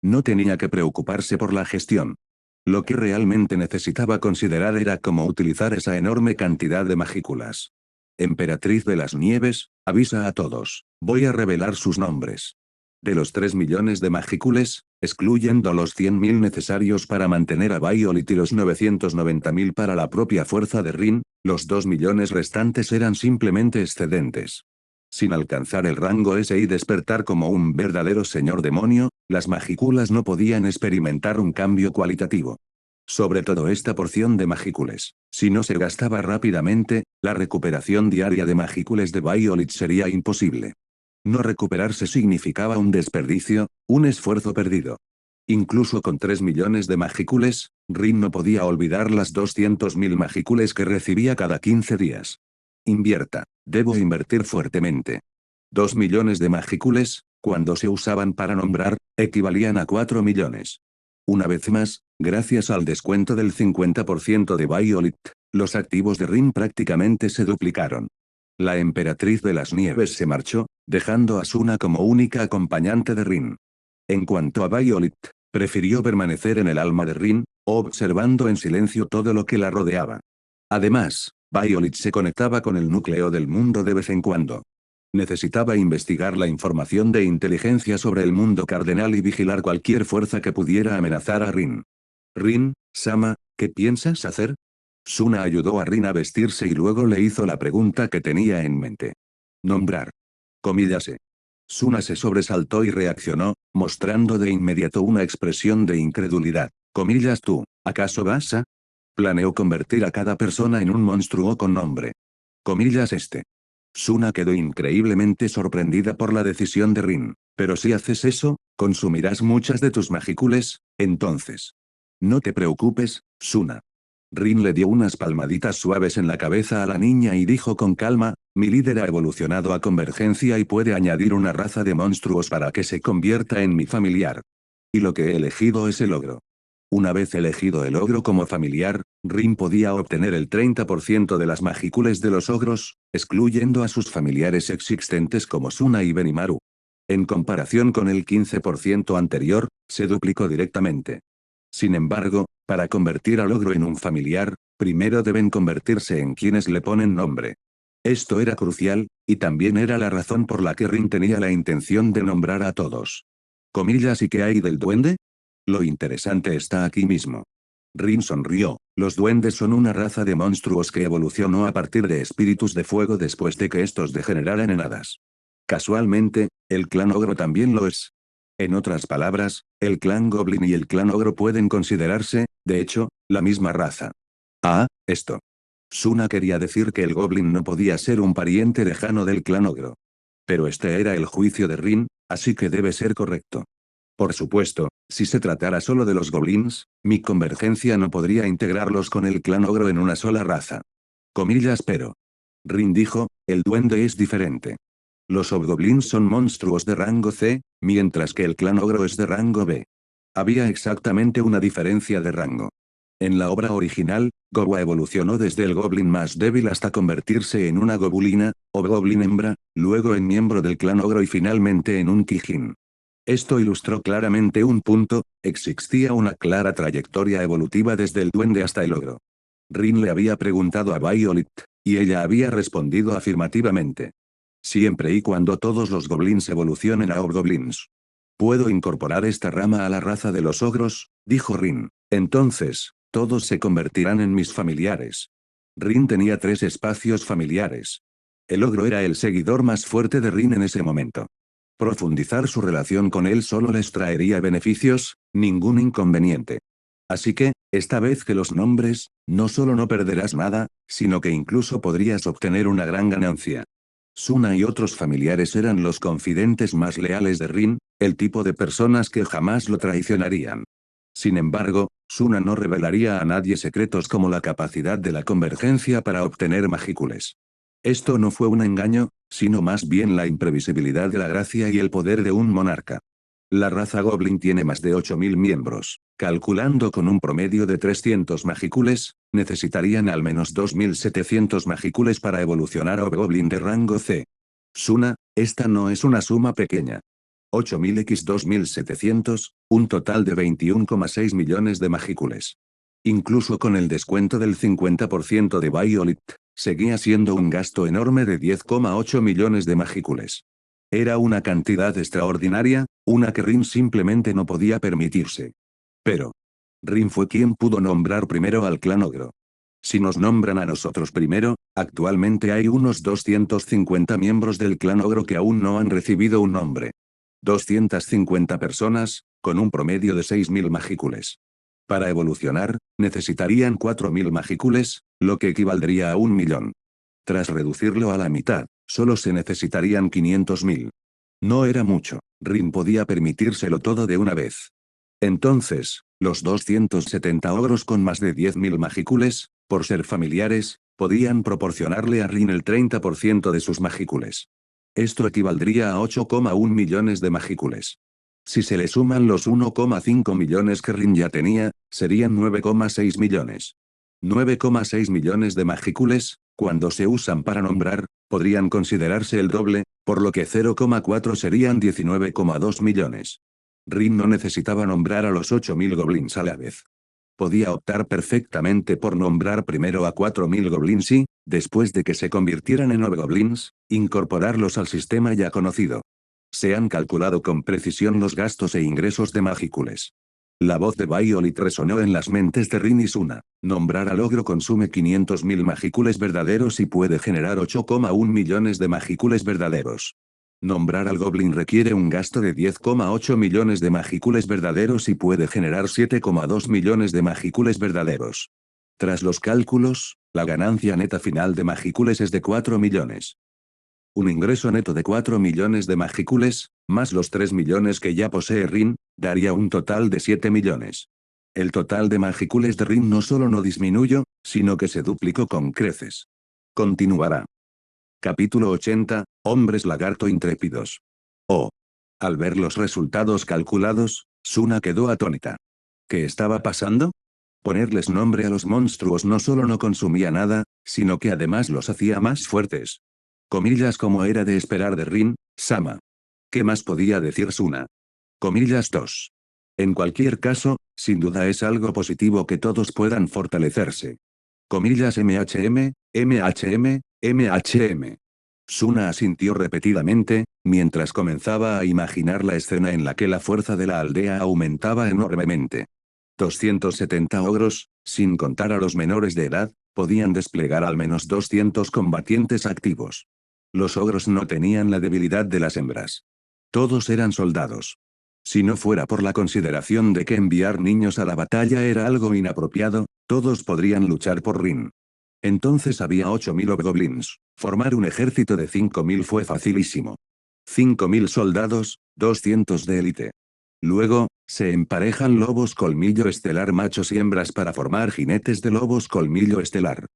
No tenía que preocuparse por la gestión. Lo que realmente necesitaba considerar era cómo utilizar esa enorme cantidad de magículas. Emperatriz de las Nieves, avisa a todos, voy a revelar sus nombres. De los 3 millones de magícules, excluyendo los 100.000 necesarios para mantener a Violet y los 990.000 para la propia fuerza de Rin, los 2 millones restantes eran simplemente excedentes. Sin alcanzar el rango S y despertar como un verdadero señor demonio, las magículas no podían experimentar un cambio cualitativo. Sobre todo esta porción de magícules, si no se gastaba rápidamente, la recuperación diaria de magícules de Violet sería imposible. No recuperarse significaba un desperdicio, un esfuerzo perdido. Incluso con 3 millones de magícules, Rin no podía olvidar las 200.000 magícules que recibía cada 15 días. Invierta. Debo invertir fuertemente. 2 millones de magícules, cuando se usaban para nombrar, equivalían a 4 millones. Una vez más, gracias al descuento del 50% de Violet, los activos de Rin prácticamente se duplicaron. La emperatriz de las nieves se marchó, dejando a Suna como única acompañante de Rin. En cuanto a Violet, prefirió permanecer en el alma de Rin, observando en silencio todo lo que la rodeaba. Además, Violet se conectaba con el núcleo del mundo de vez en cuando. Necesitaba investigar la información de inteligencia sobre el mundo cardenal y vigilar cualquier fuerza que pudiera amenazar a Rin. Rin, Sama, ¿qué piensas hacer? Suna ayudó a Rin a vestirse y luego le hizo la pregunta que tenía en mente. Nombrar. Comíllase. Suna se sobresaltó y reaccionó, mostrando de inmediato una expresión de incredulidad. Comillas tú, ¿acaso vas a? Planeó convertir a cada persona en un monstruo con nombre. Comillas este. Suna quedó increíblemente sorprendida por la decisión de Rin. Pero si haces eso, consumirás muchas de tus magícules, entonces. No te preocupes, Suna. Rin le dio unas palmaditas suaves en la cabeza a la niña y dijo con calma, mi líder ha evolucionado a convergencia y puede añadir una raza de monstruos para que se convierta en mi familiar. Y lo que he elegido es el ogro. Una vez elegido el ogro como familiar, Rin podía obtener el 30% de las magícules de los ogros, excluyendo a sus familiares existentes como Suna y Benimaru. En comparación con el 15% anterior, se duplicó directamente. Sin embargo, para convertir al ogro en un familiar, primero deben convertirse en quienes le ponen nombre. Esto era crucial, y también era la razón por la que Rin tenía la intención de nombrar a todos. ¿Comillas y qué hay del duende? Lo interesante está aquí mismo. Rin sonrió, los duendes son una raza de monstruos que evolucionó a partir de espíritus de fuego después de que estos degeneraran en hadas. Casualmente, el clan ogro también lo es. En otras palabras, el clan goblin y el clan ogro pueden considerarse, de hecho, la misma raza. Ah, esto. Suna quería decir que el goblin no podía ser un pariente lejano del clan ogro. Pero este era el juicio de Rin, así que debe ser correcto. Por supuesto, si se tratara solo de los goblins, mi convergencia no podría integrarlos con el clan ogro en una sola raza. Comillas pero. Rin dijo, el duende es diferente. Los hobgoblins son monstruos de rango C, mientras que el clan ogro es de rango B. Había exactamente una diferencia de rango. En la obra original, Gowa evolucionó desde el goblin más débil hasta convertirse en una gobulina, o goblin hembra, luego en miembro del clan ogro y finalmente en un Kijin. Esto ilustró claramente un punto, existía una clara trayectoria evolutiva desde el duende hasta el ogro. Rin le había preguntado a Violet, y ella había respondido afirmativamente. Siempre y cuando todos los goblins evolucionen a hobgoblins. ¿Puedo incorporar esta rama a la raza de los ogros? Dijo Rin. Entonces, todos se convertirán en mis familiares. Rin tenía 3 espacios familiares. El ogro era el seguidor más fuerte de Rin en ese momento. Profundizar su relación con él solo les traería beneficios, ningún inconveniente. Así que, esta vez que los nombres, no solo no perderás nada, sino que incluso podrías obtener una gran ganancia. Suna y otros familiares eran los confidentes más leales de Rin, el tipo de personas que jamás lo traicionarían. Sin embargo, Suna no revelaría a nadie secretos como la capacidad de la convergencia para obtener magícules. Esto no fue un engaño, sino más bien la imprevisibilidad de la gracia y el poder de un monarca. La raza Goblin tiene más de 8.000 miembros. Calculando con un promedio de 300 magícules, necesitarían al menos 2.700 magícules para evolucionar a Goblin de rango C. Suna, esta no es una suma pequeña. 8.000 x 2.700, un total de 21,6 millones de magícules. Incluso con el descuento del 50% de Violet, seguía siendo un gasto enorme de 10,8 millones de magícules. Era una cantidad extraordinaria, una que Rin simplemente no podía permitirse. Pero Rin fue quien pudo nombrar primero al clan ogro. Si nos nombran a nosotros primero, actualmente hay unos 250 miembros del clan ogro que aún no han recibido un nombre. 250 personas, con un promedio de 6.000 magícules. Para evolucionar, necesitarían 4.000 magícules, lo que equivaldría a 1.000.000. Tras reducirlo a la mitad, solo se necesitarían 500.000. No era mucho, Rin podía permitírselo todo de una vez. Entonces, los 270 ogros con más de 10.000 magícules, por ser familiares, podían proporcionarle a Rin el 30% de sus magícules. Esto equivaldría a 8,1 millones de magícules. Si se le suman los 1,5 millones que Rin ya tenía, serían 9,6 millones. 9,6 millones de magícules, cuando se usan para nombrar, podrían considerarse el doble, por lo que 0,4 serían 19,2 millones. Rin no necesitaba nombrar a los 8.000 goblins a la vez. Podía optar perfectamente por nombrar primero a 4.000 goblins y, después de que se convirtieran en hobgoblins, incorporarlos al sistema ya conocido. Se han calculado con precisión los gastos e ingresos de magícules. La voz de Violet resonó en las mentes de Rin y Suna. Nombrar al ogro consume 500.000 magícules verdaderos y puede generar 8,1 millones de magícules verdaderos. Nombrar al goblin requiere un gasto de 10,8 millones de magícules verdaderos y puede generar 7,2 millones de magícules verdaderos. Tras los cálculos, la ganancia neta final de magícules es de 4 millones. Un ingreso neto de 4 millones de magícules, más los 3 millones que ya posee Rin, daría un total de 7 millones. El total de magicules de Rin no solo no disminuyó, sino que se duplicó con creces. Continuará. Capítulo 80, Hombres lagarto intrépidos. Oh. Al ver los resultados calculados, Suna quedó atónita. ¿Qué estaba pasando? Ponerles nombre a los monstruos no solo no consumía nada, sino que además los hacía más fuertes. Comillas como era de esperar de Rin, Sama. ¿Qué más podía decir Suna? Comillas 2. En cualquier caso, sin duda es algo positivo que todos puedan fortalecerse. Comillas MHM, MHM, MHM. Suna asintió repetidamente, mientras comenzaba a imaginar la escena en la que la fuerza de la aldea aumentaba enormemente. 270 ogros, sin contar a los menores de edad, podían desplegar al menos 200 combatientes activos. Los ogros no tenían la debilidad de las hembras. Todos eran soldados. Si no fuera por la consideración de que enviar niños a la batalla era algo inapropiado, todos podrían luchar por Rin. Entonces había 8000 hobgoblins. Formar un ejército de 5000 fue facilísimo. 5000 soldados, 200 de élite. Luego, se emparejan lobos colmillo estelar machos y hembras para formar jinetes de lobos colmillo estelar.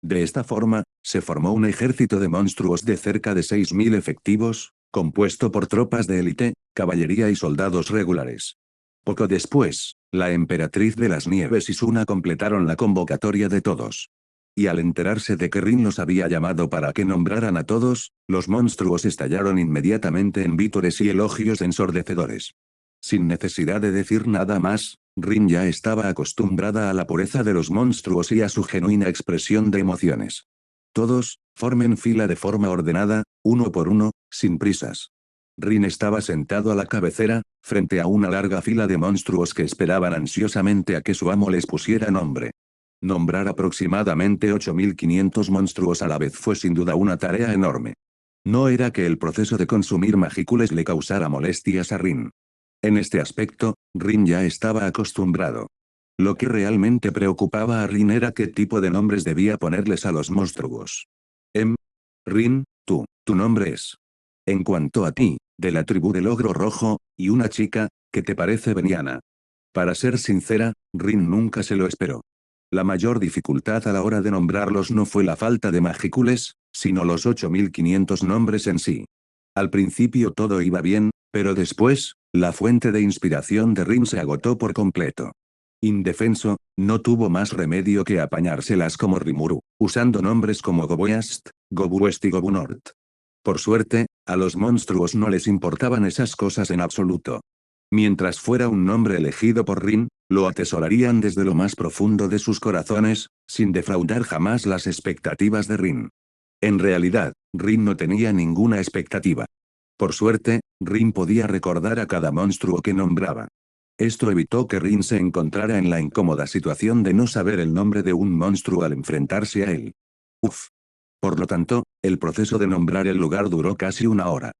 De esta forma, se formó un ejército de monstruos de cerca de 6000 efectivos, compuesto por tropas de élite, caballería y soldados regulares. Poco después, la emperatriz de las nieves y Suna completaron la convocatoria de todos. Y al enterarse de que Rin los había llamado para que nombraran a todos, los monstruos estallaron inmediatamente en vítores y elogios ensordecedores. Sin necesidad de decir nada más, Rin ya estaba acostumbrada a la pureza de los monstruos y a su genuina expresión de emociones. Todos, formen fila de forma ordenada, uno por uno, sin prisas. Rin estaba sentado a la cabecera, frente a una larga fila de monstruos que esperaban ansiosamente a que su amo les pusiera nombre. Nombrar aproximadamente 8500 monstruos a la vez fue sin duda una tarea enorme. No era que el proceso de consumir magicules le causara molestias a Rin. En este aspecto, Rin ya estaba acostumbrado. Lo que realmente preocupaba a Rin era qué tipo de nombres debía ponerles a los monstruos. Rin, tu nombre es. En cuanto a ti, de la tribu del ogro rojo, y una chica, que te parece veniana. Para ser sincera, Rin nunca se lo esperó. La mayor dificultad a la hora de nombrarlos no fue la falta de magicules, sino los 8500 nombres en sí. Al principio todo iba bien, pero después, la fuente de inspiración de Rin se agotó por completo. Indefenso, no tuvo más remedio que apañárselas como Rimuru, usando nombres como Gobueast, Gobuest y Gobunort. Por suerte, a los monstruos no les importaban esas cosas en absoluto. Mientras fuera un nombre elegido por Rin, lo atesorarían desde lo más profundo de sus corazones, sin defraudar jamás las expectativas de Rin. En realidad, Rin no tenía ninguna expectativa. Por suerte, Rin podía recordar a cada monstruo que nombraba. Esto evitó que Rin se encontrara en la incómoda situación de no saber el nombre de un monstruo al enfrentarse a él. Uf. Por lo tanto, el proceso de nombrar el lugar duró casi una hora.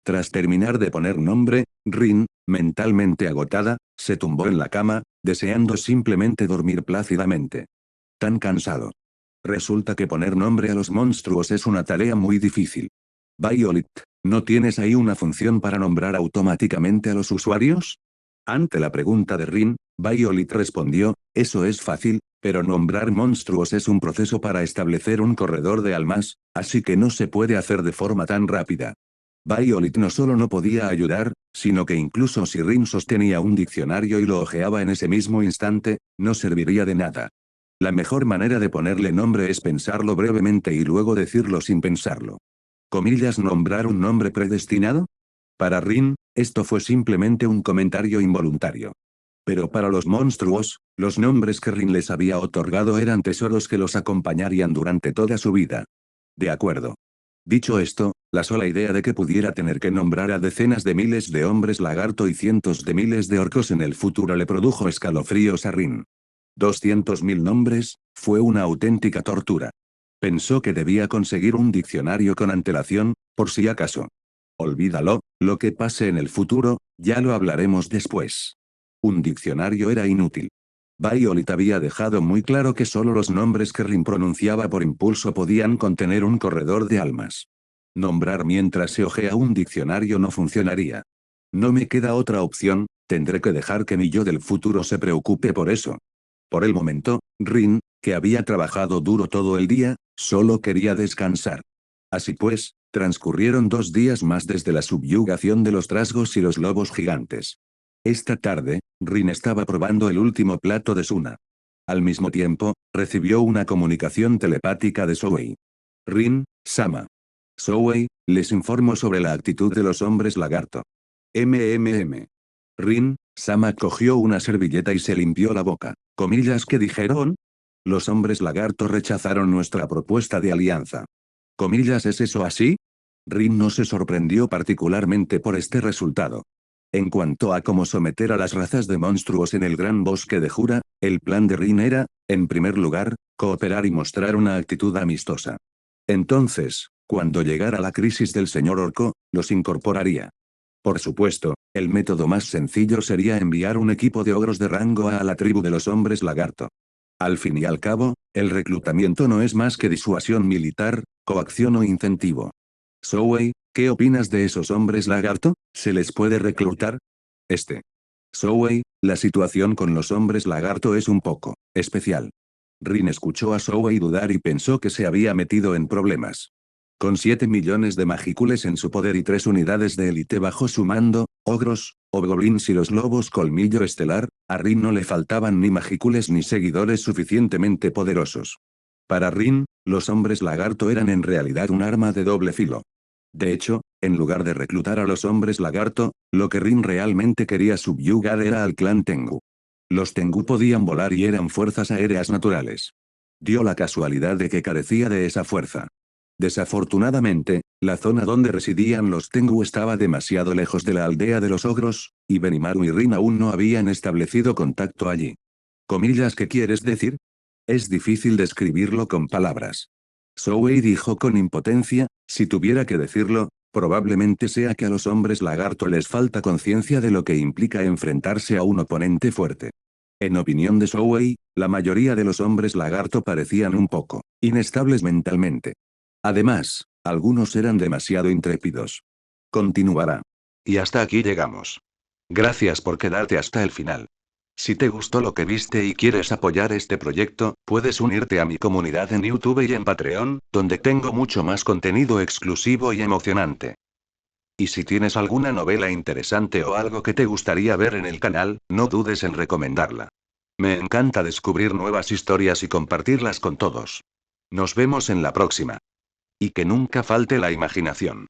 Tras terminar de poner nombre, Rin, mentalmente agotada, se tumbó en la cama, deseando simplemente dormir plácidamente. Tan cansado. Resulta que poner nombre a los monstruos es una tarea muy difícil. Violet, ¿no tienes ahí una función para nombrar automáticamente a los usuarios? Ante la pregunta de Rin, Violet respondió, eso es fácil, pero nombrar monstruos es un proceso para establecer un corredor de almas, así que no se puede hacer de forma tan rápida. Violet no solo no podía ayudar, sino que incluso si Rin sostenía un diccionario y lo hojeaba en ese mismo instante, no serviría de nada. La mejor manera de ponerle nombre es pensarlo brevemente y luego decirlo sin pensarlo. Comillas, ¿nombrar un nombre predestinado? Para Rin, esto fue simplemente un comentario involuntario. Pero para los monstruos, los nombres que Rin les había otorgado eran tesoros que los acompañarían durante toda su vida. De acuerdo. Dicho esto, la sola idea de que pudiera tener que nombrar a decenas de miles de hombres lagarto y cientos de miles de orcos en el futuro le produjo escalofríos a Rin. 200.000 nombres, fue una auténtica tortura. Pensó que debía conseguir un diccionario con antelación, por si acaso. Olvídalo, lo que pase en el futuro, ya lo hablaremos después. Un diccionario era inútil. Violet había dejado muy claro que solo los nombres que Rin pronunciaba por impulso podían contener un corredor de almas. Nombrar mientras se hojea un diccionario no funcionaría. No me queda otra opción, Tendré que dejar que mi yo del futuro se preocupe por eso. Por el momento, Rin, que había trabajado duro todo el día, solo quería descansar. Así pues, transcurrieron 2 días más desde la subyugación de los trasgos y los lobos gigantes. Esta tarde, Rin estaba probando el último plato de Suna. Al mismo tiempo, recibió una comunicación telepática de Souei. Rin, Sama. Souei, les informo sobre la actitud de los hombres lagarto. MMM. Rin, Sama cogió una servilleta y se limpió la boca. Comillas, ¿qué dijeron? Los hombres lagarto rechazaron nuestra propuesta de alianza. Comillas, ¿es eso así? Rin no se sorprendió particularmente por este resultado. En cuanto a cómo someter a las razas de monstruos en el gran bosque de Jura, el plan de Rin era, en primer lugar, cooperar y mostrar una actitud amistosa. Entonces, cuando llegara la crisis del señor Orco, los incorporaría. Por supuesto, el método más sencillo sería enviar un equipo de ogros de rango a la tribu de los hombres lagarto. Al fin y al cabo, el reclutamiento no es más que disuasión militar, coacción o incentivo. Souei, ¿qué opinas de esos hombres lagarto? ¿Se les puede reclutar? Souei, la situación con los hombres lagarto es un poco especial. Rin escuchó a Souei dudar y pensó que se había metido en problemas. Con 7 millones de magícules en su poder y 3 unidades de élite bajo su mando, ogros, hobgoblins y los lobos colmillo estelar, a Rin no le faltaban ni magícules ni seguidores suficientemente poderosos. Para Rin, los hombres lagarto eran en realidad un arma de doble filo. De hecho, en lugar de reclutar a los hombres lagarto, lo que Rin realmente quería subyugar era al clan Tengu. Los Tengu podían volar y eran fuerzas aéreas naturales. Dio la casualidad de que carecía de esa fuerza. Desafortunadamente, la zona donde residían los Tengu estaba demasiado lejos de la aldea de los ogros, y Benimaru y Rin aún no habían establecido contacto allí. Comillas, ¿qué quieres decir? Es difícil describirlo con palabras. Souei dijo con impotencia, si tuviera que decirlo, probablemente sea que a los hombres lagarto les falta conciencia de lo que implica enfrentarse a un oponente fuerte. En opinión de Souei, la mayoría de los hombres lagarto parecían un poco inestables mentalmente. Además, algunos eran demasiado intrépidos. Continuará. Y hasta aquí llegamos. Gracias por quedarte hasta el final. Si te gustó lo que viste y quieres apoyar este proyecto, puedes unirte a mi comunidad en YouTube y en Patreon, donde tengo mucho más contenido exclusivo y emocionante. Y si tienes alguna novela interesante o algo que te gustaría ver en el canal, no dudes en recomendarla. Me encanta descubrir nuevas historias y compartirlas con todos. Nos vemos en la próxima. Y que nunca falte la imaginación.